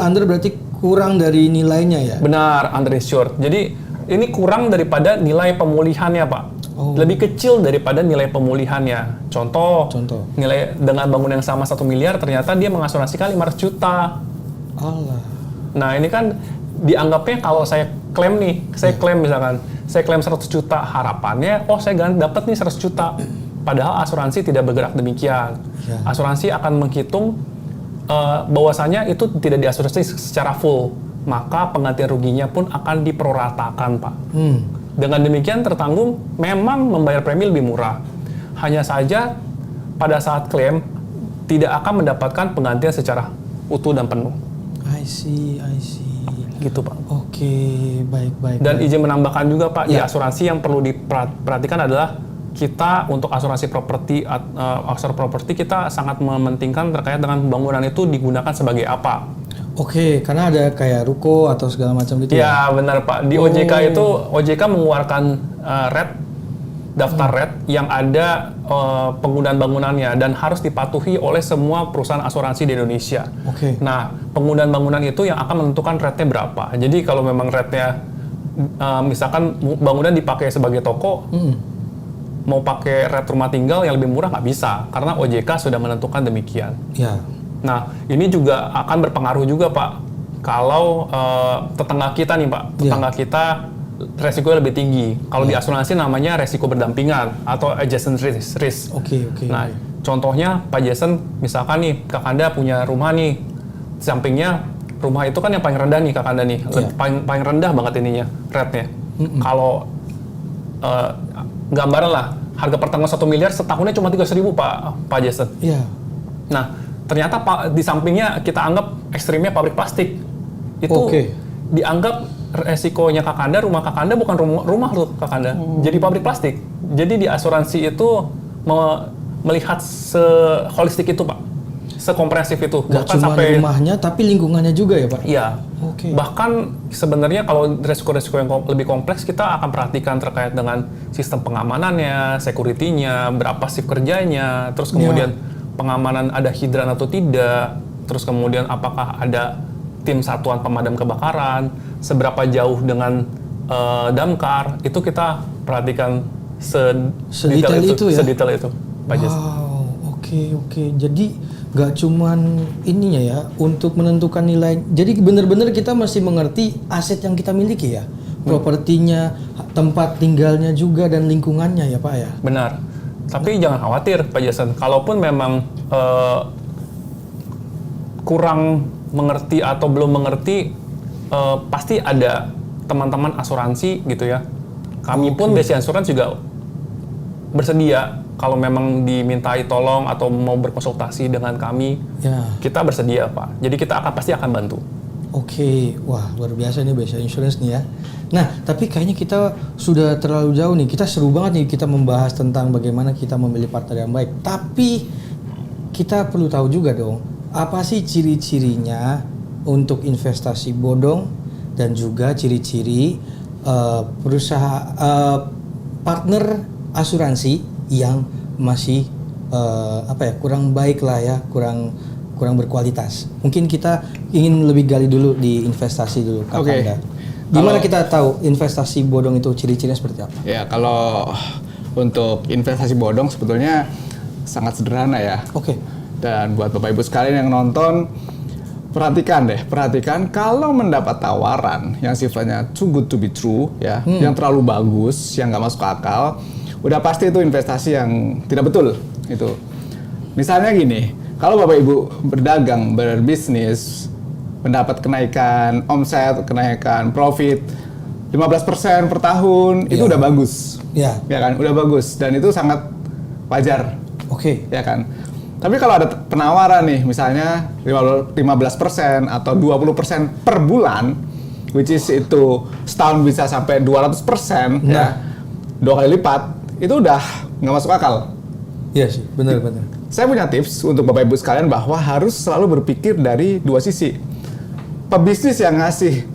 Under berarti kurang dari nilainya ya? Benar, underinsured. Jadi, ini kurang daripada nilai pemulihannya Pak. Lebih kecil daripada nilai pemulihannya. Contoh. Nilai dengan bangunan yang sama 1 miliar, ternyata dia mengasuransikan 500 juta. Nah ini kan dianggapnya kalau saya klaim nih, saya klaim misalkan, saya klaim 100 juta, harapannya, saya dapat nih 100 juta. Padahal asuransi tidak bergerak demikian. Asuransi akan menghitung bahwasanya itu tidak diasuransi secara full. Maka penggantian ruginya pun akan diproratakan Pak. Dengan demikian tertanggung memang membayar premi lebih murah. Hanya saja pada saat klaim tidak akan mendapatkan penggantian secara utuh dan penuh. I see. Gitu Pak. Baik. Dan izin menambahkan juga Pak, di asuransi yang perlu diperhatikan adalah kita untuk asuransi properti kita sangat mementingkan terkait dengan bangunan itu digunakan sebagai apa. Karena ada kayak ruko atau segala macam gitu ya? Ya benar Pak. Di OJK itu OJK mengeluarkan daftar red yang ada penggunaan bangunannya dan harus dipatuhi oleh semua perusahaan asuransi di Indonesia. Nah, penggunaan bangunan itu yang akan menentukan rednya berapa. Jadi kalau memang rednya misalkan bangunan dipakai sebagai toko, mau pakai red rumah tinggal yang lebih murah nggak bisa karena OJK sudah menentukan demikian. Nah, ini juga akan berpengaruh juga Pak. Kalau tetangga kita nih Pak, kita resikonya lebih tinggi. Kalau di asuransi namanya resiko berdampingan atau adjacent risk. Nah, contohnya Pak Jason, misalkan nih Kak Anda punya rumah nih, sampingnya rumah itu kan yang paling rendah nih Kak Anda nih, paling rendah banget ininya, rate-nya. Kalau gambaran lah, harga pertanggungan 1 miliar setahunnya cuma 300.000 Pak Jason. Iya. Nah, ternyata di sampingnya kita anggap ekstrimnya pabrik plastik. Itu dianggap resikonya Kakanda, rumah Kakanda bukan rumah tuh Kakanda, jadi pabrik plastik. Jadi di asuransi itu melihat seholistik itu Pak, sekomprehensif itu. Gak cuma rumahnya, tapi lingkungannya juga ya Pak? Iya. Bahkan sebenarnya kalau resiko-resiko yang lebih kompleks, kita akan perhatikan terkait dengan sistem pengamanannya, security-nya, berapa shift kerjanya, terus kemudian pengamanan ada hidran atau tidak, terus kemudian apakah ada tim satuan pemadam kebakaran, seberapa jauh dengan damkar, itu kita perhatikan sedetail itu ya? Sedetail itu, Pak Jason. Wow, oke. Jadi nggak cuman ininya ya, untuk menentukan nilai. Jadi benar-benar kita masih mengerti aset yang kita miliki ya, propertinya, tempat tinggalnya juga dan lingkungannya ya Pak ya. Benar. Tapi jangan khawatir Pak Jason, kalaupun memang kurang mengerti atau belum mengerti, pasti ada teman-teman asuransi gitu ya. Kami pun Besi Insurance juga bersedia kalau memang dimintai tolong atau mau berkonsultasi dengan kami, kita bersedia Pak. Jadi kita pasti akan bantu. Oke, wah luar biasa nih Besi Insurance nih ya. Nah, tapi kayaknya kita sudah terlalu jauh nih. Kita seru banget nih kita membahas tentang bagaimana kita memilih partner yang baik. Tapi kita perlu tahu juga dong, apa sih ciri-cirinya untuk investasi bodong dan juga ciri-ciri partner asuransi yang masih kurang baik lah ya, kurang berkualitas. Mungkin kita ingin lebih gali dulu di investasi dulu, Kak Anda. Gimana kita tahu investasi bodong itu ciri-cirinya seperti apa? Ya, kalau untuk investasi bodong sebetulnya sangat sederhana ya. Dan buat Bapak Ibu sekalian yang nonton, perhatikan kalau mendapat tawaran yang sifatnya too good to be true ya, yang terlalu bagus, yang nggak masuk akal, udah pasti itu investasi yang tidak betul itu. Misalnya gini, kalau Bapak Ibu berdagang, berbisnis, mendapat kenaikan omset, kenaikan profit 15% per tahun, itu udah bagus. Ya kan? Udah bagus dan itu sangat wajar. Ya kan? Tapi kalau ada penawaran nih, misalnya 15% atau 20% per bulan, which is itu setahun bisa sampai 200%, ya, 2 kali lipat, itu udah nggak masuk akal. Iya sih, benar. Saya punya tips untuk Bapak Ibu sekalian bahwa harus selalu berpikir dari dua sisi. Pebisnis yang ngasih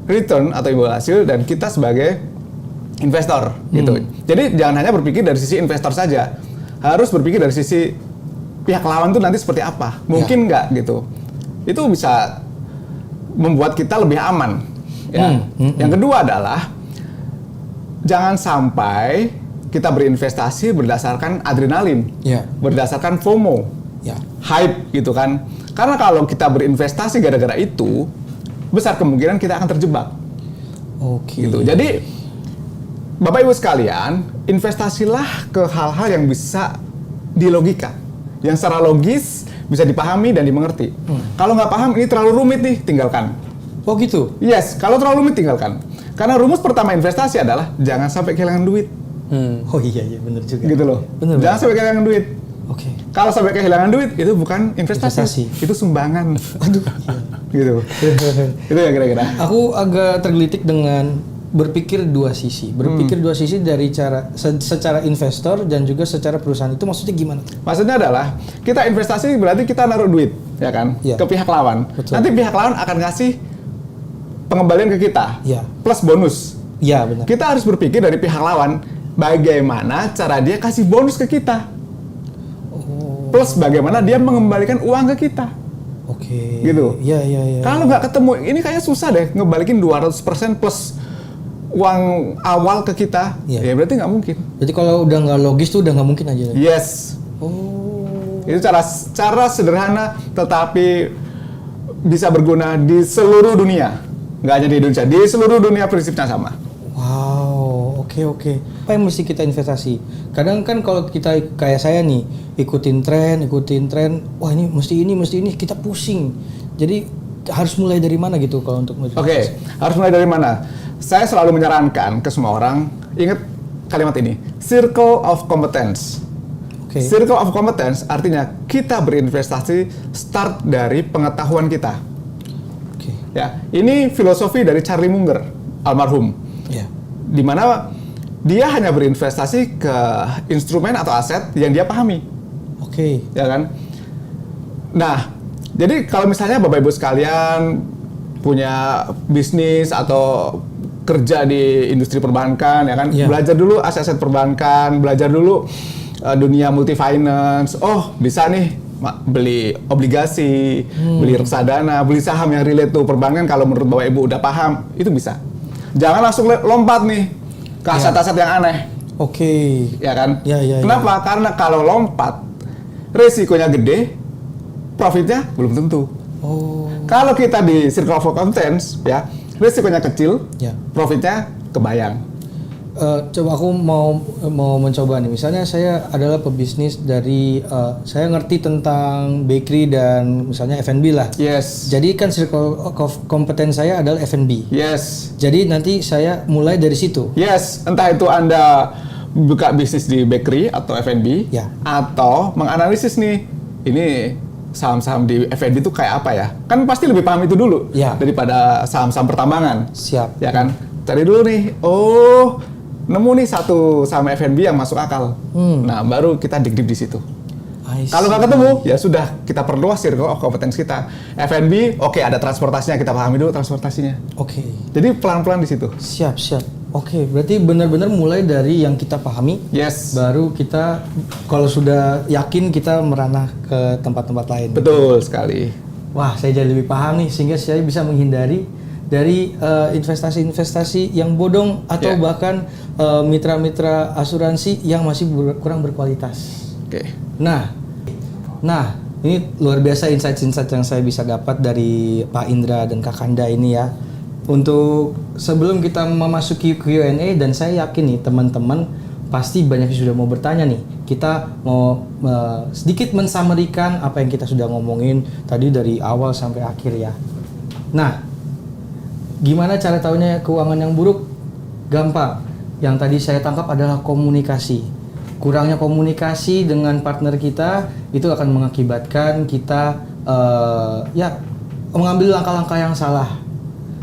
return atau imbal hasil dan kita sebagai investor gitu. Jadi jangan hanya berpikir dari sisi investor saja, harus berpikir dari sisi pihak lawan itu nanti seperti apa, mungkin nggak gitu. Itu bisa membuat kita lebih aman. Ya. Yang kedua adalah jangan sampai kita berinvestasi berdasarkan adrenalin, berdasarkan FOMO, hype gitu kan. Karena kalau kita berinvestasi gara-gara itu, besar kemungkinan kita akan terjebak. Gitu. Jadi Bapak Ibu sekalian, investasilah ke hal-hal yang bisa dilogika, yang secara logis bisa dipahami dan dimengerti. Kalau nggak paham, ini terlalu rumit nih, tinggalkan. Oh gitu? Yes, kalau terlalu rumit tinggalkan. Karena rumus pertama investasi adalah jangan sampai kehilangan duit. Oh iya, benar juga. Gitu loh. Jangan sampai kehilangan duit. Kalau sampai kehilangan duit, itu bukan investasi. Itu sumbangan. Aduh. Gitu. Itu ya kira-kira. Aku agak tergelitik dengan berpikir dua sisi. Berpikir dua sisi dari secara investor dan juga secara perusahaan. Itu maksudnya gimana? Maksudnya adalah kita investasi berarti kita naruh duit, ya kan? Ke pihak lawan. Nanti pihak lawan akan ngasih pengembalian ke kita. Plus bonus. Benar. Kita harus berpikir dari pihak lawan bagaimana cara dia kasih bonus ke kita. Plus bagaimana dia mengembalikan uang ke kita. Gitu. Iya. Kalau nggak ketemu, ini kayaknya susah deh ngebalikin 200% plus uang awal ke kita, ya berarti nggak mungkin. Jadi kalau udah nggak logis tuh udah nggak mungkin aja. Yes. Itu cara sederhana tetapi bisa berguna di seluruh dunia, nggak hanya di Indonesia, di seluruh dunia prinsipnya sama. Wow, oke. Apa yang mesti kita investasi? Kadang kan kalau kita kayak saya nih, ikutin tren, wah ini mesti ini, kita pusing. Jadi harus mulai dari mana gitu kalau untuk investasi? Harus mulai dari mana? Saya selalu menyarankan ke semua orang, ingat kalimat ini, circle of competence. Oke. Circle of competence artinya kita berinvestasi start dari pengetahuan kita. Oke. Ya, ini filosofi dari Charlie Munger, almarhum. Ya. Di mana dia hanya berinvestasi ke instrumen atau aset yang dia pahami, Oke. ya kan? Nah, jadi kalau misalnya Bapak Ibu sekalian punya bisnis atau kerja di industri perbankan, ya kan? Iya. Belajar dulu aset-aset perbankan, belajar dulu dunia multi finance. Oh, bisa nih beli obligasi, beli reksadana, beli saham yang relate to perbankan. Kalau menurut Bapak Ibu udah paham, itu bisa. Jangan langsung lompat nih ke aset-aset yang aneh, Oke. ya kan? Ya. Kenapa? Karena kalau lompat, resikonya gede, profitnya belum tentu. Oh. Kalau kita di circle of competence, ya, resikonya kecil, Ya. profitnya kebayang. Coba aku mau mencoba nih. Misalnya saya adalah pebisnis dari saya ngerti tentang bakery dan misalnya F&B lah. Yes. Jadi kan circle of competence saya adalah F&B. Yes. Jadi nanti saya mulai dari situ. Yes. Entah itu Anda buka bisnis di bakery atau F&B, Ya. atau menganalisis nih, ini saham-saham di F&B itu kayak apa ya? Kan pasti lebih paham itu dulu Ya. daripada saham-saham pertambangan. Siap. Ya kan? Cari dulu nih, oh nemu nih satu saham F&B yang masuk akal. Nah, baru kita dig deep di situ. I see. Kalau nggak ketemu, ya sudah, kita perluas circle of competence kita. F&B, oke, ada transportasinya, kita pahami dulu transportasinya. Oke. Jadi pelan-pelan di situ. Siap. Oke, berarti benar-benar mulai dari yang kita pahami. Yes. Baru kita kalau sudah yakin kita meranah ke tempat-tempat lain. Betul sekali. Wah, saya jadi lebih paham nih sehingga saya bisa menghindari dari investasi-investasi yang bodong atau Ya. bahkan mitra-mitra asuransi yang masih kurang berkualitas. Oke. Nah, ini luar biasa insight-insight yang saya bisa dapat dari Pak Indra dan Kak Kanda ini ya. Untuk sebelum kita memasuki Q&A, dan saya yakin nih teman-teman pasti banyak yang sudah mau bertanya nih. Kita mau sedikit mensummarikan apa yang kita sudah ngomongin tadi dari awal sampai akhir ya. Nah, gimana cara tahunya keuangan yang buruk? Gampang. Yang tadi saya tangkap adalah komunikasi. Kurangnya komunikasi dengan partner kita itu akan mengakibatkan kita mengambil langkah-langkah yang salah.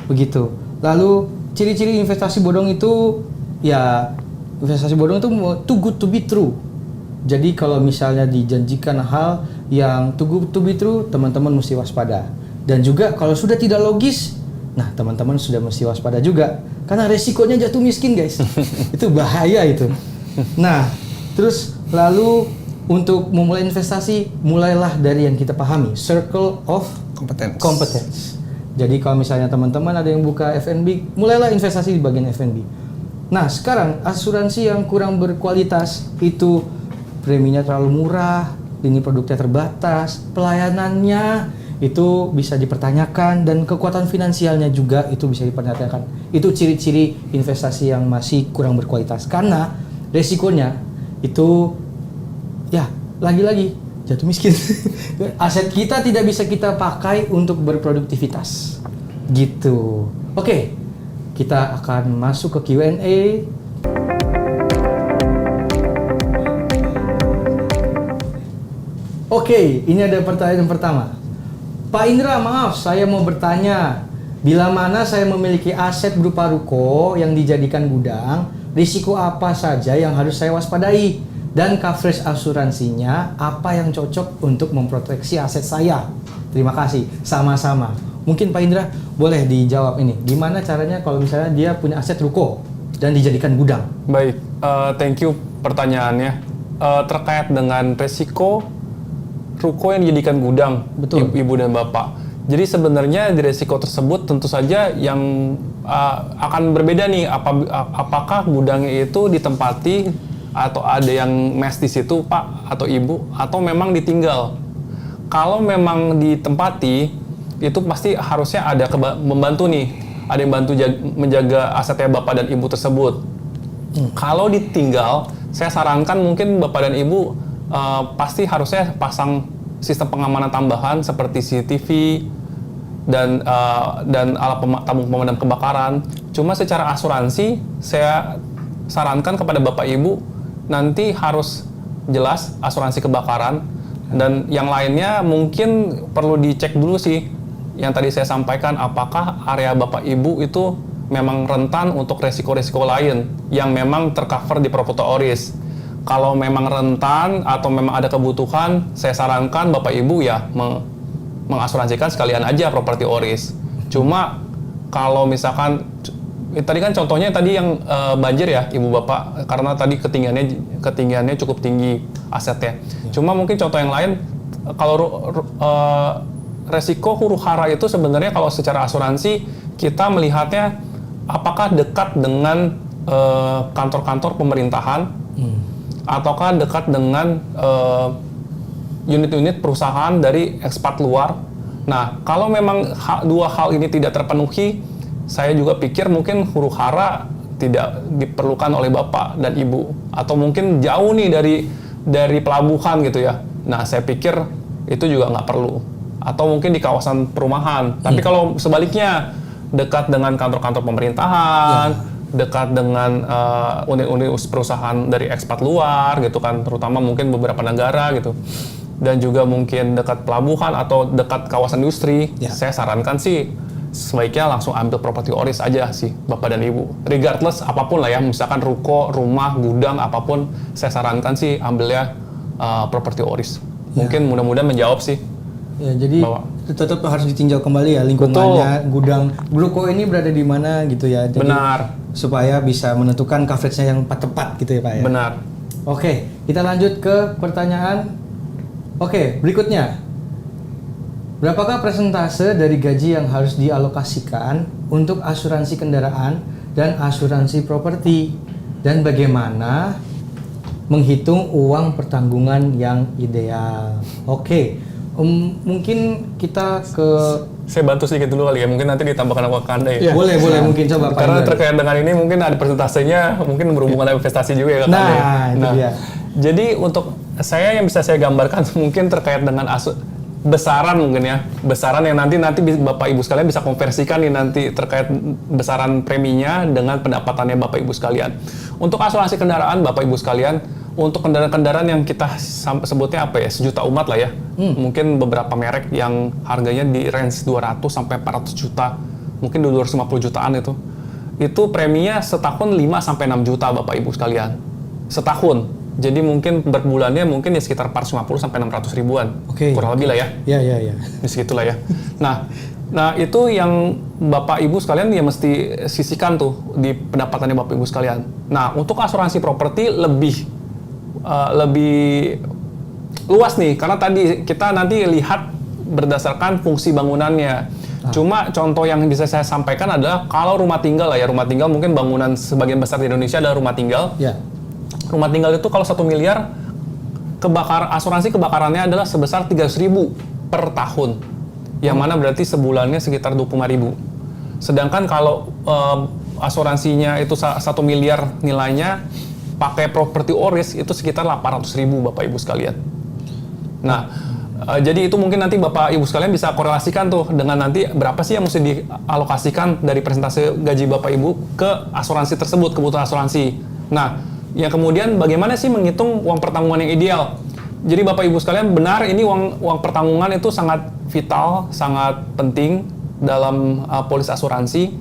Begitu. Lalu ciri-ciri investasi bodong itu investasi bodong itu too good to be true. Jadi kalau misalnya dijanjikan hal yang too good to be true, teman-teman mesti waspada. Dan juga kalau sudah tidak logis, nah teman-teman sudah mesti waspada juga. Karena resikonya jatuh miskin guys. Itu bahaya itu. Nah, terus lalu untuk memulai investasi, mulailah dari yang kita pahami, circle of competence. Jadi kalau misalnya teman-teman ada yang buka F&B, mulailah investasi di bagian F&B. Nah, sekarang asuransi yang kurang berkualitas itu preminya terlalu murah, lini produknya terbatas, pelayanannya itu bisa dipertanyakan, dan kekuatan finansialnya juga itu bisa dipertanyakan. Itu ciri-ciri investasi yang masih kurang berkualitas. Karena resikonya itu lagi-lagi jatuh miskin. Aset kita tidak bisa kita pakai untuk berproduktivitas. Gitu. Oke. Kita akan masuk ke Q&A. Oke, ini ada pertanyaan pertama. Pak Indra, maaf, saya mau bertanya. Bila mana saya memiliki aset berupa ruko yang dijadikan gudang, risiko apa saja yang harus saya waspadai? Dan coverage asuransinya apa yang cocok untuk memproteksi aset saya? Terima kasih, sama-sama. Mungkin Pak Indra boleh dijawab ini. Gimana caranya kalau misalnya dia punya aset ruko dan dijadikan gudang? Baik, thank you pertanyaannya. Terkait dengan resiko ruko yang dijadikan gudang, Betul. Ibu dan Bapak. Jadi sebenarnya di resiko tersebut tentu saja yang akan berbeda nih. Apakah gudangnya itu ditempati atau ada yang mes di situ, Pak atau Ibu, atau memang ditinggal? Kalau memang ditempati, itu pasti harusnya ada membantu nih, ada yang bantu menjaga asetnya Bapak dan Ibu tersebut. Kalau ditinggal, saya sarankan mungkin Bapak dan Ibu pasti harusnya pasang sistem pengamanan tambahan seperti CCTV dan alat tabung pemadam kebakaran. Cuma secara asuransi, saya sarankan kepada Bapak Ibu nanti harus jelas asuransi kebakaran, dan yang lainnya mungkin perlu dicek dulu sih. Yang tadi saya sampaikan, apakah area Bapak Ibu itu memang rentan untuk resiko-resiko lain yang memang tercover di properti ORIS. Kalau memang rentan atau memang ada kebutuhan, saya sarankan Bapak Ibu ya mengasuransikan sekalian aja properti ORIS. Cuma kalau misalkan tadi kan contohnya tadi yang banjir ya Ibu Bapak, karena tadi ketinggiannya cukup tinggi asetnya. Cuma mungkin contoh yang lain, kalau resiko huru-hara itu sebenarnya kalau secara asuransi kita melihatnya apakah dekat dengan kantor-kantor pemerintahan, ataukah dekat dengan unit-unit perusahaan dari ekspat luar. Nah, kalau memang dua hal ini tidak terpenuhi, saya juga pikir mungkin huru-hara tidak diperlukan oleh Bapak dan Ibu, atau mungkin jauh nih dari pelabuhan gitu ya. Nah, saya pikir itu juga nggak perlu. Atau mungkin di kawasan perumahan. Tapi kalau sebaliknya, dekat dengan kantor-kantor pemerintahan, dekat dengan unit-unit perusahaan dari ekspat luar gitu kan, terutama mungkin beberapa negara gitu, dan juga mungkin dekat pelabuhan atau dekat kawasan industri, saya sarankan sih sebaiknya langsung ambil properti ORIS aja sih Bapak dan Ibu, regardless apapun lah ya, misalkan ruko, rumah, gudang, apapun, saya sarankan sih ambilnya properti ORIS. Mungkin mudah-mudahan menjawab sih. Ya, jadi tetap harus ditinjau kembali ya lingkungannya, gudang, ruko ini berada di mana gitu ya. Jadi, benar. Supaya bisa menentukan coverage-nya yang tepat gitu ya Pak ya. Benar. Oke, kita lanjut ke pertanyaan. Oke, berikutnya. Berapakah persentase dari gaji yang harus dialokasikan untuk asuransi kendaraan dan asuransi properti? Dan bagaimana menghitung uang pertanggungan yang ideal? Oke, mungkin kita ke... Saya bantu sedikit dulu kali ya, mungkin nanti ditambahkan ke Anda ya. Boleh, mungkin coba Pak. Karena terkait dengan ini mungkin ada persentasenya, mungkin berhubungan dengan investasi juga ya Kak Anda. Itu dia. Jadi untuk saya yang bisa saya gambarkan mungkin terkait dengan besaran mungkin ya, besaran yang nanti Bapak Ibu sekalian bisa konversikan nih nanti terkait besaran preminya dengan pendapatannya Bapak Ibu sekalian. Untuk asuransi kendaraan Bapak Ibu sekalian, untuk kendaraan-kendaraan yang kita sebutnya apa ya, sejuta umat lah ya. Mungkin beberapa merek yang harganya di range 200 sampai 400 juta, mungkin 250 jutaan itu. Itu preminya setahun 5 sampai 6 juta Bapak Ibu sekalian. Setahun. Jadi mungkin berbulannya mungkin ya sekitar 450 sampai 600 ribuan. Kurang lebih lah ya. Iya. Di segitulah ya. Nah, itu yang Bapak Ibu sekalian ya mesti sisihkan tuh di pendapatannya Bapak Ibu sekalian. Nah, untuk asuransi properti lebih luas nih, karena tadi kita nanti lihat berdasarkan fungsi bangunannya. Cuma contoh yang bisa saya sampaikan adalah kalau rumah tinggal lah ya, rumah tinggal mungkin bangunan sebagian besar di Indonesia adalah rumah tinggal. Rumah tinggal itu kalau 1 miliar, asuransi kebakarannya adalah sebesar 300.000 per tahun. Yang mana berarti sebulannya sekitar 25.000. Sedangkan kalau asuransinya itu 1 miliar nilainya, pakai properti ORIS itu sekitar 800.000 Bapak Ibu sekalian. Nah, jadi itu mungkin nanti Bapak Ibu sekalian bisa korelasikan tuh dengan nanti berapa sih yang mesti dialokasikan dari persentase gaji Bapak Ibu ke asuransi tersebut, kebutuhan asuransi. Nah, yang kemudian bagaimana sih menghitung uang pertanggungan yang ideal? Jadi Bapak Ibu sekalian, benar ini uang pertanggungan itu sangat vital, sangat penting dalam polis asuransi.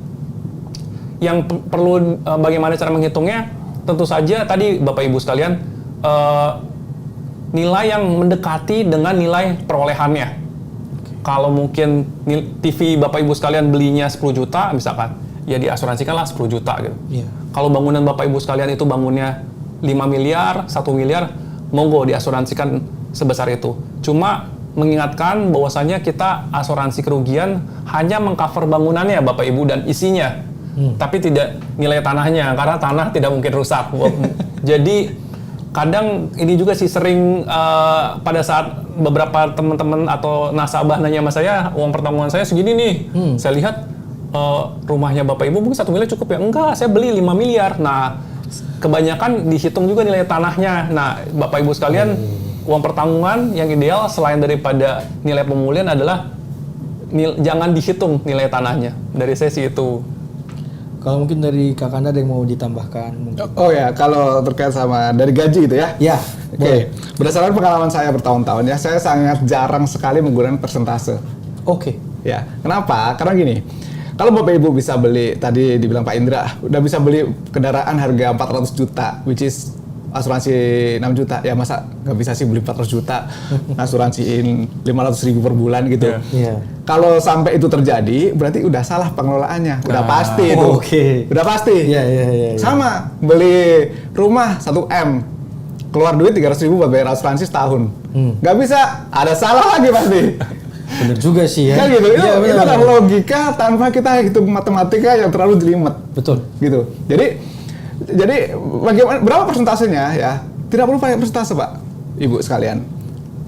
Yang perlu bagaimana cara menghitungnya? Tentu saja tadi Bapak Ibu sekalian, nilai yang mendekati dengan nilai perolehannya. Kalau mungkin TV Bapak Ibu sekalian belinya 10 juta misalkan, ya diasuransikanlah 10 juta gitu. Kalau bangunan Bapak Ibu sekalian itu bangunnya 5 miliar, 1 miliar, monggo diasuransikan sebesar itu. Cuma mengingatkan bahwasanya kita asuransi kerugian hanya mengcover bangunannya Bapak Ibu dan isinya. Tapi tidak nilai tanahnya, karena tanah tidak mungkin rusak. Jadi kadang ini juga sih sering pada saat beberapa teman-teman atau nasabah nanya sama saya, uang pertanggungan saya segini nih. Saya lihat rumahnya Bapak Ibu mungkin 1 miliar cukup ya? Enggak, saya beli 5 miliar. Nah, kebanyakan dihitung juga nilai tanahnya. Nah, Bapak Ibu sekalian, uang pertanggungan yang ideal selain daripada nilai pemulihan adalah jangan dihitung nilai tanahnya. Dari saya sih itu. Kalau mungkin dari Kak Kanda ada yang mau ditambahkan mungkin. Oh ya, kalau terkait sama dari gaji gitu ya. Ya, Oke. Berdasarkan pengalaman saya bertahun-tahun ya, saya sangat jarang sekali menggunakan persentase. Oke. Ya, kenapa? Karena gini, kalau Bapak Ibu bisa beli, tadi dibilang Pak Indra, udah bisa beli kendaraan harga 400 juta, which is asuransi 6 juta, ya masa nggak bisa sih beli 400 juta, asuransiin 500.000 per bulan gitu. Iya. Kalau sampai itu terjadi, berarti udah salah pengelolaannya, udah pasti itu. Oke. Udah pasti. Iya. Sama, beli rumah 1M, keluar duit 300.000 buat bayar asuransi setahun. Nggak bisa, ada salah lagi pasti. Bener juga sih ya. Kan gitu, Iya, itu benar. adalah logika tanpa kita hitung matematika yang terlalu jelimet. Betul. Gitu. Jadi bagaimana, berapa persentasenya ya? Tidak perlu pakai persentase Pak, Ibu sekalian.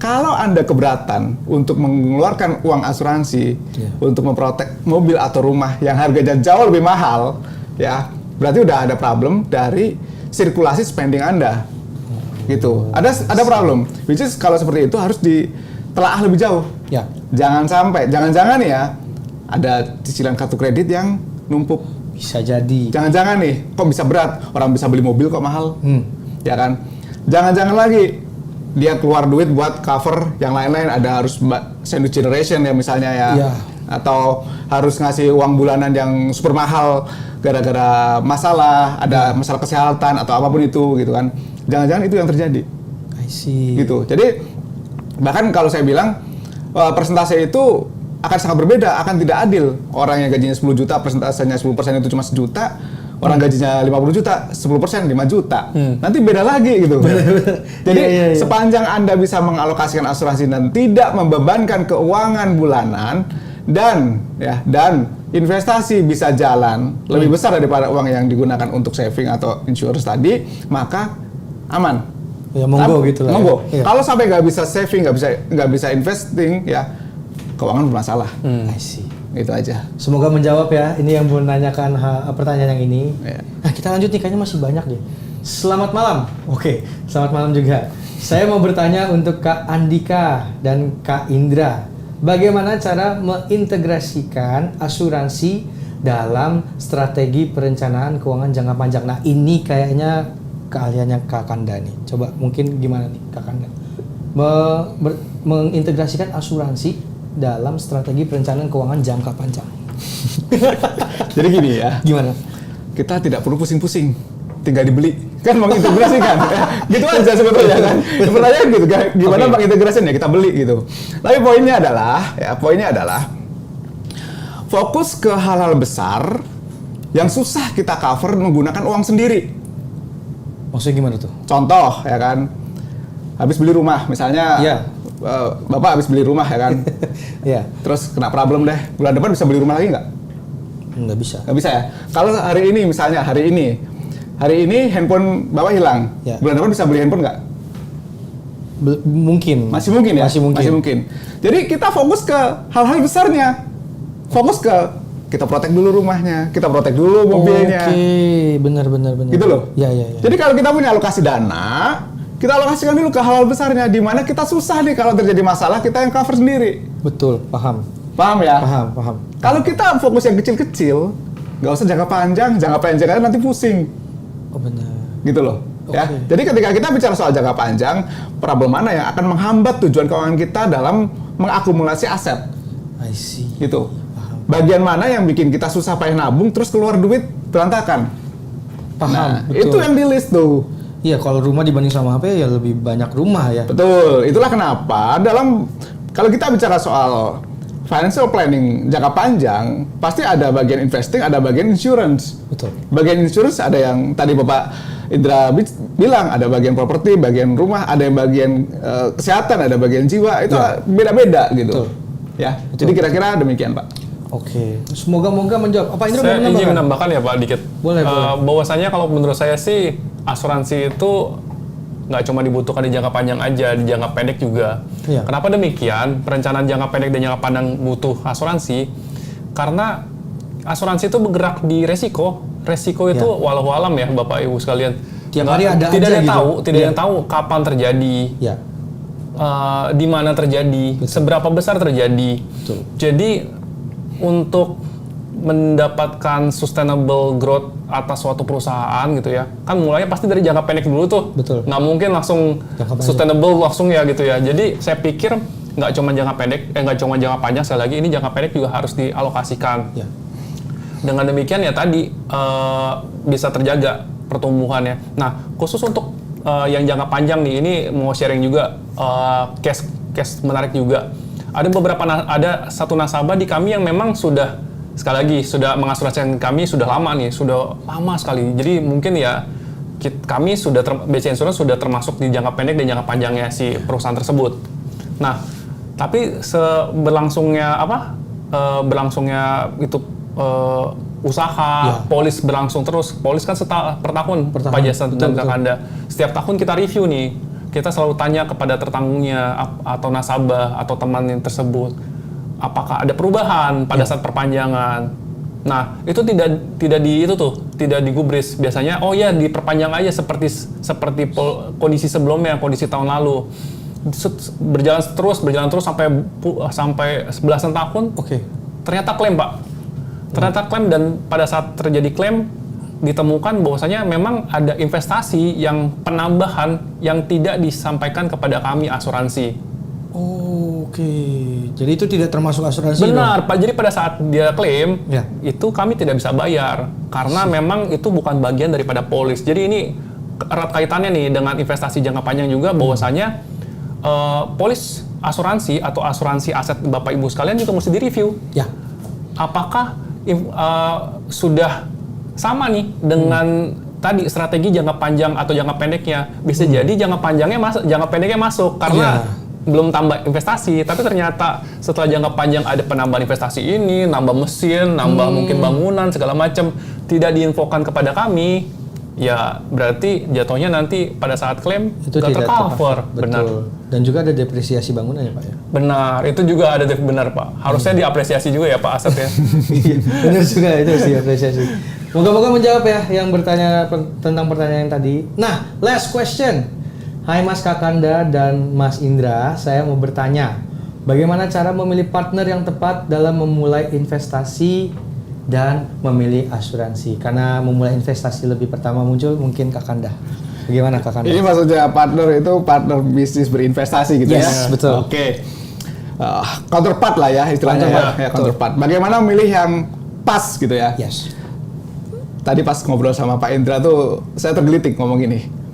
Kalau Anda keberatan untuk mengeluarkan uang asuransi untuk memprotek mobil atau rumah yang harganya jauh lebih mahal, ya berarti udah ada problem dari sirkulasi spending Anda. Gitu. Ada problem. Which is kalau seperti itu harus ditelaah lebih jauh. Ya. Jangan-jangan ya ada cicilan kartu kredit yang numpuk. Bisa jadi. Jangan-jangan nih, kok bisa berat? Orang bisa beli mobil kok mahal, ya kan? Jangan-jangan lagi dia keluar duit buat cover yang lain-lain, ada harus sandwich generation ya misalnya ya, atau harus ngasih uang bulanan yang super mahal gara-gara masalah, ada masalah kesehatan atau apapun itu gitu kan? Jangan-jangan itu yang terjadi. I see. Gitu. Jadi bahkan kalau saya bilang persentase itu akan sangat berbeda, akan tidak adil. Orang yang gajinya 10 juta, persentasenya 10% itu cuma 1 juta. Orang gajinya 50 juta, 10% 5 juta. Nanti beda lagi gitu. Jadi sepanjang Anda bisa mengalokasikan asuransi dan tidak membebankan keuangan bulanan dan investasi bisa jalan lebih besar daripada uang yang digunakan untuk saving atau insurance tadi, maka aman. Ya monggo gitu lah. Monggo. Ya. Kalau sampai nggak bisa saving, nggak bisa investing, ya keuangan bermasalah. I see. Itu aja. Semoga menjawab ya. Ini yang menanyakan pertanyaan yang ini. Ya. Nah, kita lanjut nih, kayaknya masih banyak deh. Selamat malam. Oke, selamat malam juga. Saya mau bertanya untuk Kak Andika dan Kak Indra. Bagaimana cara mengintegrasikan asuransi dalam strategi perencanaan keuangan jangka panjang? Nah, ini kayaknya keahliannya Kak Kanda nih. Coba mungkin gimana nih Kak Kanda? Mengintegrasikan asuransi dalam strategi perencanaan keuangan jangka panjang. Jadi gini ya. Gimana? Kita tidak perlu pusing-pusing, tinggal dibeli. Kan mengintegrasikan. Gitu aja sebetulnya kan. Pertanyaan gitu, gimana mengintegrasikan ya kita beli gitu. Tapi poinnya adalah fokus ke hal-hal besar yang susah kita cover menggunakan uang sendiri. Maksudnya gimana tuh? Contoh ya kan, habis beli rumah misalnya. Iya. Bapak habis beli rumah ya kan, Iya. terus kena problem deh, bulan depan bisa beli rumah lagi nggak? Nggak bisa. Nggak bisa ya. Kalau hari ini misalnya, hari ini handphone Bapak hilang, Ya. bulan depan bisa beli handphone nggak? Mungkin. Masih mungkin ya? Masih mungkin. Jadi kita fokus ke hal-hal besarnya, fokus ke kita protek dulu rumahnya, kita protek dulu mobilnya. Oke, benar. Gitu loh. Ya. Jadi kalau kita punya alokasi dana, kita alokasikan dulu ke hal-hal besarnya, di mana kita susah nih kalau terjadi masalah, kita yang cover sendiri. Betul, paham. Paham ya? Paham. Kalau kita fokus yang kecil-kecil, nggak usah jangka panjang aja nanti pusing. Oh benar. Gitu loh. Ya. Oke. Jadi ketika kita bicara soal jangka panjang, problem mana yang akan menghambat tujuan keuangan kita dalam mengakumulasi aset? I see. Gitu. Bagian mana yang bikin kita susah payah nabung, terus keluar duit berantakan? Paham, betul. Itu yang di list tuh. Iya, kalau rumah dibanding sama HP ya lebih banyak rumah ya. Betul, itulah kenapa kalau kita bicara soal financial planning jangka panjang, pasti ada bagian investing, ada bagian insurance. Betul. Bagian insurance ada yang tadi Bapak Indra bilang, ada bagian properti, bagian rumah, ada yang bagian kesehatan, ada bagian jiwa, itu beda-beda gitu. Betul. Ya, Betul. jadi kira-kira demikian Pak. Oke, semoga-moga menjawab. Apa Indra Saya mau izin menambahkan? menambahkan ya Pak dikit. Boleh. Bahwasanya kalau menurut saya sih asuransi itu nggak cuma dibutuhkan di jangka panjang aja, di jangka pendek juga. Iya. Kenapa demikian? Perencanaan jangka pendek dan jangka panjang butuh asuransi karena asuransi itu bergerak di resiko. Resiko itu walau alam ya Bapak Ibu sekalian. Tiap hari ada tidak aja ada yang gitu. tahu, tidak ada Iya. yang tahu kapan terjadi. Ya. Di mana terjadi, seberapa besar terjadi. Betul. Jadi untuk mendapatkan sustainable growth atas suatu perusahaan gitu ya, kan mulainya pasti dari jangka pendek dulu tuh. Betul. Nggak mungkin langsung sustainable langsung ya gitu ya. Jadi saya pikir nggak cuma jangka pendek, nggak cuma jangka panjang, sekali lagi ini jangka pendek juga harus dialokasikan. Ya. Dengan demikian ya tadi bisa terjaga pertumbuhannya. Nah, khusus untuk yang jangka panjang nih, ini mau sharing juga case menarik juga. Ada ada satu nasabah di kami yang memang sudah, sekali lagi, sudah mengasuransikan kami sudah lama nih, sudah lama sekali. Jadi mungkin ya kami sudah BC Insurance sudah termasuk di jangka pendek dan jangka panjangnya si perusahaan tersebut. Nah, tapi berlangsungnya itu usaha, polis berlangsung terus. Polis kan per tahun pajasan dan Kakanda. Setiap tahun kita review nih. Kita selalu tanya kepada tertanggungnya atau nasabah atau teman yang tersebut, apakah ada perubahan pada saat perpanjangan. Nah, itu tidak digubris. Biasanya diperpanjang aja seperti kondisi sebelumnya, kondisi tahun lalu. Berjalan terus sampai 11 tahun. Oke. Ternyata klaim, Pak. Dan pada saat terjadi klaim ditemukan bahwasanya memang ada investasi yang penambahan yang tidak disampaikan kepada kami asuransi. Oke. Jadi itu tidak termasuk asuransi. Benar, Pak. Jadi pada saat dia klaim, ya, itu kami tidak bisa bayar karena memang itu bukan bagian daripada polis. Jadi ini erat kaitannya nih dengan investasi jangka panjang juga, bahwasanya polis asuransi atau asuransi aset Bapak Ibu sekalian juga mesti direview. Ya. Apakah sudah sama nih dengan tadi strategi jangka panjang atau jangka pendeknya? Bisa jadi jangka pendeknya masuk karena belum tambah investasi, tapi ternyata setelah jangka panjang ada penambahan investasi ini, nambah mesin, nambah mungkin bangunan segala macam, tidak diinfokan kepada kami, ya berarti jatuhnya nanti pada saat klaim itu nggak tidak tercover. Benar. Dan juga ada depresiasi bangunan ya, Pak ya? Benar, itu juga ada benar, Pak. Harusnya diapresiasi juga ya, Pak, aset ya. Benar juga, itu harus diapresiasi. Moga-moga menjawab ya yang bertanya tentang pertanyaan yang tadi. Nah, last question. Hai Mas Kakanda dan Mas Indra, saya mau bertanya, bagaimana cara memilih partner yang tepat dalam memulai investasi dan memilih asuransi? Karena memulai investasi lebih pertama muncul mungkin Kakanda. Bagaimana Kakanda? Ini maksudnya partner itu partner bisnis berinvestasi gitu ya? Yes, betul. Oke. Counterpart lah ya istilahnya, ya counterpart. Bagaimana memilih yang pas gitu ya? Yes. Tadi pas ngobrol sama Pak Indra tuh, saya tergelitik ngomong gini.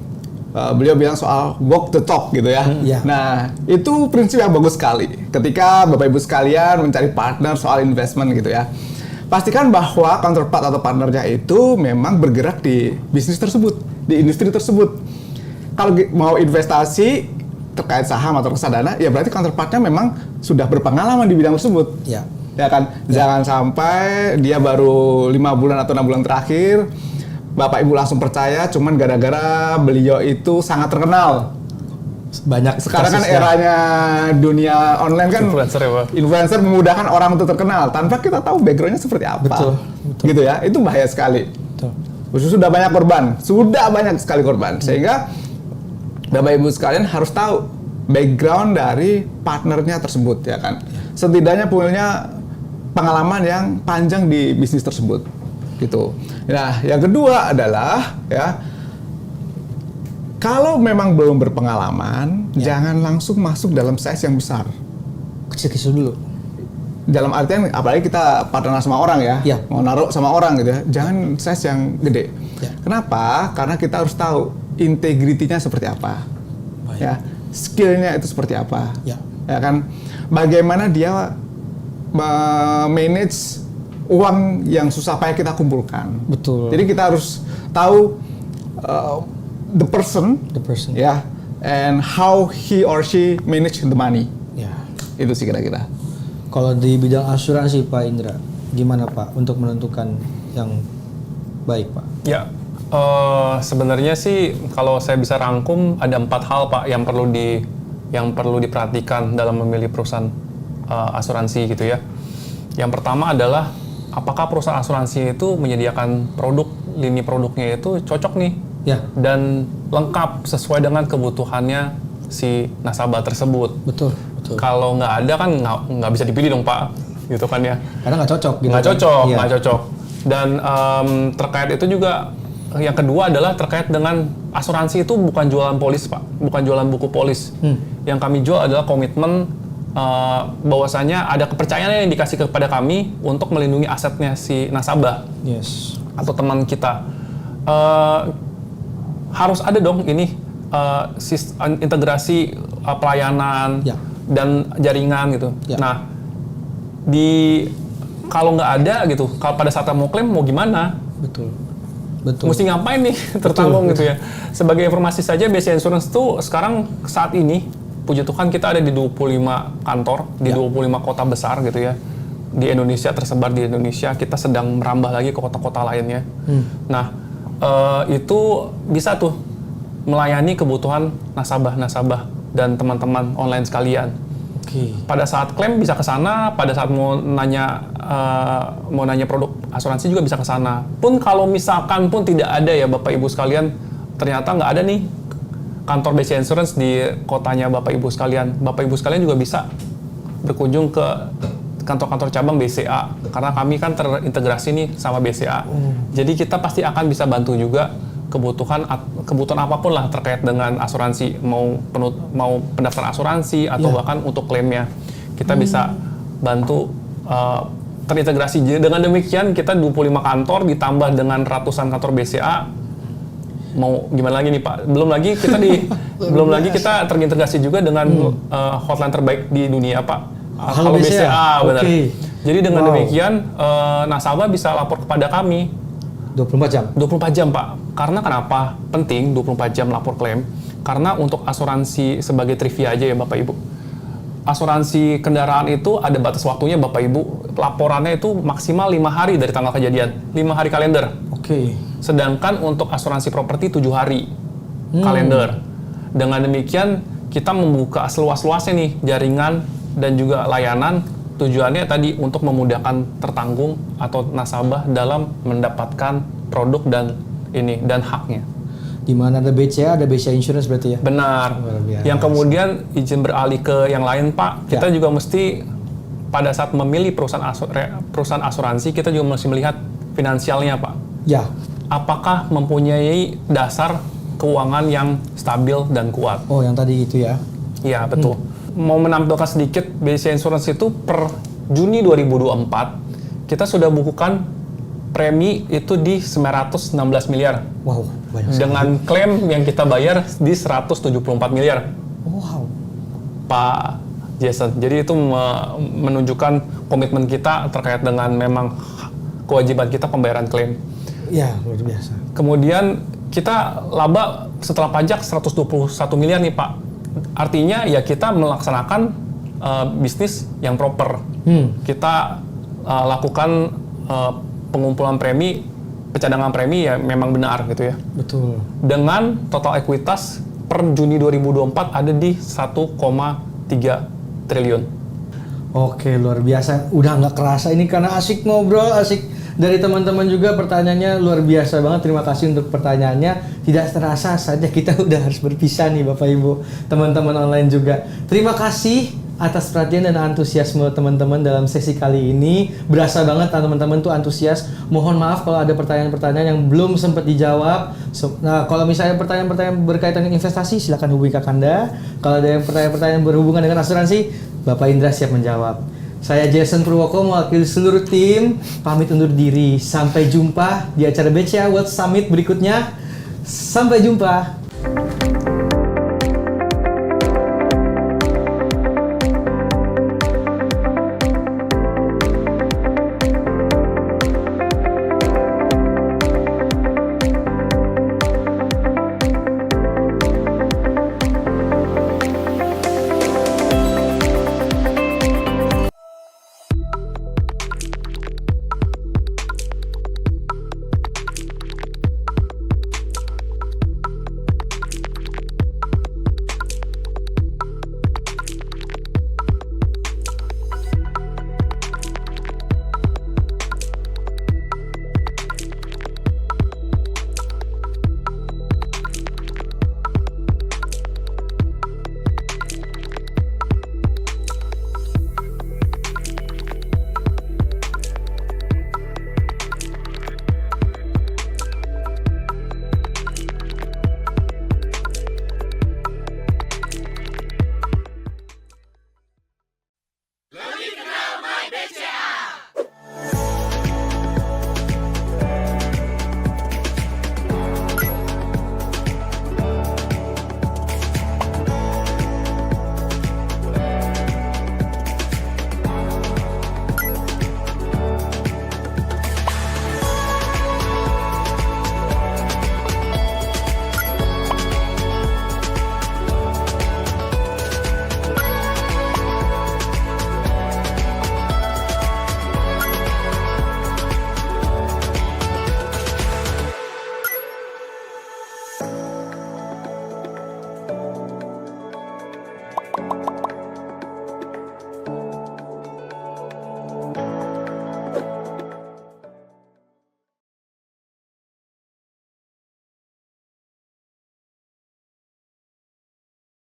Beliau bilang soal walk the talk gitu ya. Yeah. Nah, itu prinsip yang bagus sekali. Ketika Bapak Ibu sekalian mencari partner soal investment gitu ya, pastikan bahwa counterpart atau partnernya itu memang bergerak di bisnis tersebut, di industri tersebut. Kalau mau investasi terkait saham atau reksadana, ya berarti counterpartnya memang sudah berpengalaman di bidang tersebut. Ya. Ya kan, jangan sampai dia baru 5 bulan atau 6 bulan terakhir Bapak Ibu langsung percaya cuman gara-gara beliau itu sangat terkenal. Banyak Sekarang kan kasusnya. eranya dunia online kan, Influencer ya, Pak. influencer memudahkan orang untuk terkenal tanpa kita tahu backgroundnya seperti apa. Betul. Gitu ya, itu bahaya sekali. Betul. Sudah banyak sekali korban, sehingga Bapak Ibu sekalian harus tahu background dari partnernya tersebut ya kan. Setidaknya punya pengalaman yang panjang di bisnis tersebut gitu. Nah, yang kedua adalah ya, kalau memang belum berpengalaman, jangan langsung masuk dalam size yang besar. Kecil-kecil dulu. Dalam artian, apalagi kita partner sama orang ya, mau naruh sama orang gitu ya, jangan size yang gede. Ya. Kenapa? Karena kita harus tahu integritinya seperti apa, ya, skillnya itu seperti apa, ya kan? Bagaimana dia manage uang yang susah payah kita kumpulkan. Betul. Jadi kita harus tahu the person, ya, and how he or she manage the money. Ya. Itu sih kira-kira. Kalau di bidang asuransi Pak Indra, gimana Pak untuk menentukan yang baik Pak? Ya, sebenarnya sih kalau saya bisa rangkum ada 4 hal Pak yang perlu diperhatikan dalam memilih perusahaan asuransi gitu ya. Yang pertama adalah apakah perusahaan asuransi itu menyediakan lini produknya itu cocok nih dan lengkap sesuai dengan kebutuhannya si nasabah tersebut. Betul. Kalau nggak ada kan nggak bisa dipilih dong Pak. gitu kan ya. Karena nggak cocok gitu. Nggak kan? cocok, Iya. nggak cocok. Dan terkait itu juga yang kedua adalah terkait dengan asuransi itu bukan jualan polis Pak, bukan jualan buku polis. Yang kami jual adalah komitmen bahwasanya ada kepercayaan yang dikasih kepada kami untuk melindungi asetnya si nasabah Yes. atau teman kita. Harus ada dong ini integrasi pelayanan Ya. dan jaringan gitu. Ya. Nah, kalau nggak ada gitu, kalau pada saat mau klaim mau gimana? Betul. Betul. Mesti ngapain nih tertanggung gitu ya. Sebagai informasi saja, BCA Insurance tuh sekarang saat ini, puji Tuhan kita ada di 25 kantor, di 25 kota besar gitu ya. Di Indonesia, tersebar di Indonesia, kita sedang merambah lagi ke kota-kota lainnya. Nah, itu bisa tuh melayani kebutuhan nasabah-nasabah dan teman-teman online sekalian. Oke. Pada saat klaim bisa ke sana, pada saat mau nanya produk asuransi juga bisa ke sana. Pun kalau misalkan pun tidak ada ya Bapak Ibu sekalian, ternyata nggak ada nih kantor BCA Insurance di kotanya Bapak Ibu sekalian. Bapak Ibu sekalian juga bisa berkunjung ke kantor-kantor cabang BCA karena kami kan terintegrasi nih sama BCA. Jadi kita pasti akan bisa bantu juga kebutuhan apapun lah terkait dengan asuransi, mau pendaftaran asuransi atau bahkan untuk klaimnya kita bisa bantu terintegrasi. Jadi dengan demikian kita 25 kantor ditambah dengan ratusan kantor BCA, mau gimana lagi nih Pak? Belum lagi kita terintegrasi juga dengan hotline terbaik di dunia Pak. Halo BCA, benar. Jadi dengan demikian nasabah bisa lapor kepada kami 24 jam? 24 jam Pak. Karena kenapa? Penting 24 jam lapor klaim. Karena untuk asuransi sebagai trivia aja ya Bapak Ibu. Asuransi kendaraan itu ada batas waktunya Bapak Ibu. Laporannya itu maksimal 5 hari dari tanggal kejadian. 5 hari kalender. Oke. Sedangkan untuk asuransi properti 7 hari kalender. Dengan demikian kita membuka seluas-luasnya nih jaringan dan juga layanan. Tujuannya tadi untuk memudahkan tertanggung atau nasabah dalam mendapatkan produk dan haknya. Di mana ada BCA, ada BCA Insurance berarti ya? Benar. Yang kemudian izin beralih ke yang lain Pak, kita juga mesti pada saat memilih perusahaan asuransi, kita juga mesti melihat finansialnya Pak. Ya. Apakah mempunyai dasar keuangan yang stabil dan kuat? Oh, yang tadi itu ya? Iya, betul. Mau menampilkan sedikit, BCA Insurance itu per Juni 2024 kita sudah bukukan premi itu di 916 miliar. Wow, banyak sekali. Dengan klaim yang kita bayar di 174 miliar. Wow. Pak Jason. Jadi itu menunjukkan komitmen kita terkait dengan memang kewajiban kita pembayaran klaim. Ya, luar biasa. Kemudian kita laba setelah pajak 121 miliar nih Pak. Artinya ya kita melaksanakan bisnis yang proper. Kita lakukan pengumpulan premi, pencadangan premi ya memang benar gitu ya. Betul. Dengan total ekuitas per Juni 2024 ada di 1,3 triliun. Oke, luar biasa. Udah nggak kerasa ini karena asik ngobrol, asik. Dari teman-teman juga pertanyaannya luar biasa banget. Terima kasih untuk pertanyaannya. Tidak terasa saja kita udah harus berpisah nih Bapak Ibu, teman-teman online juga. Terima kasih atas perhatian dan antusiasme teman-teman dalam sesi kali ini. Berasa banget teman-teman tuh antusias. Mohon maaf kalau ada pertanyaan-pertanyaan yang belum sempat dijawab. Nah, kalau misalnya pertanyaan-pertanyaan berkaitan dengan investasi, silakan hubungi Kak Kanda. Kalau ada yang pertanyaan-pertanyaan berhubungan dengan asuransi, Bapak Indra siap menjawab. Saya Jason Purwoko mewakili seluruh tim, pamit undur diri. Sampai jumpa di acara BCA World Summit berikutnya. Sampai jumpa.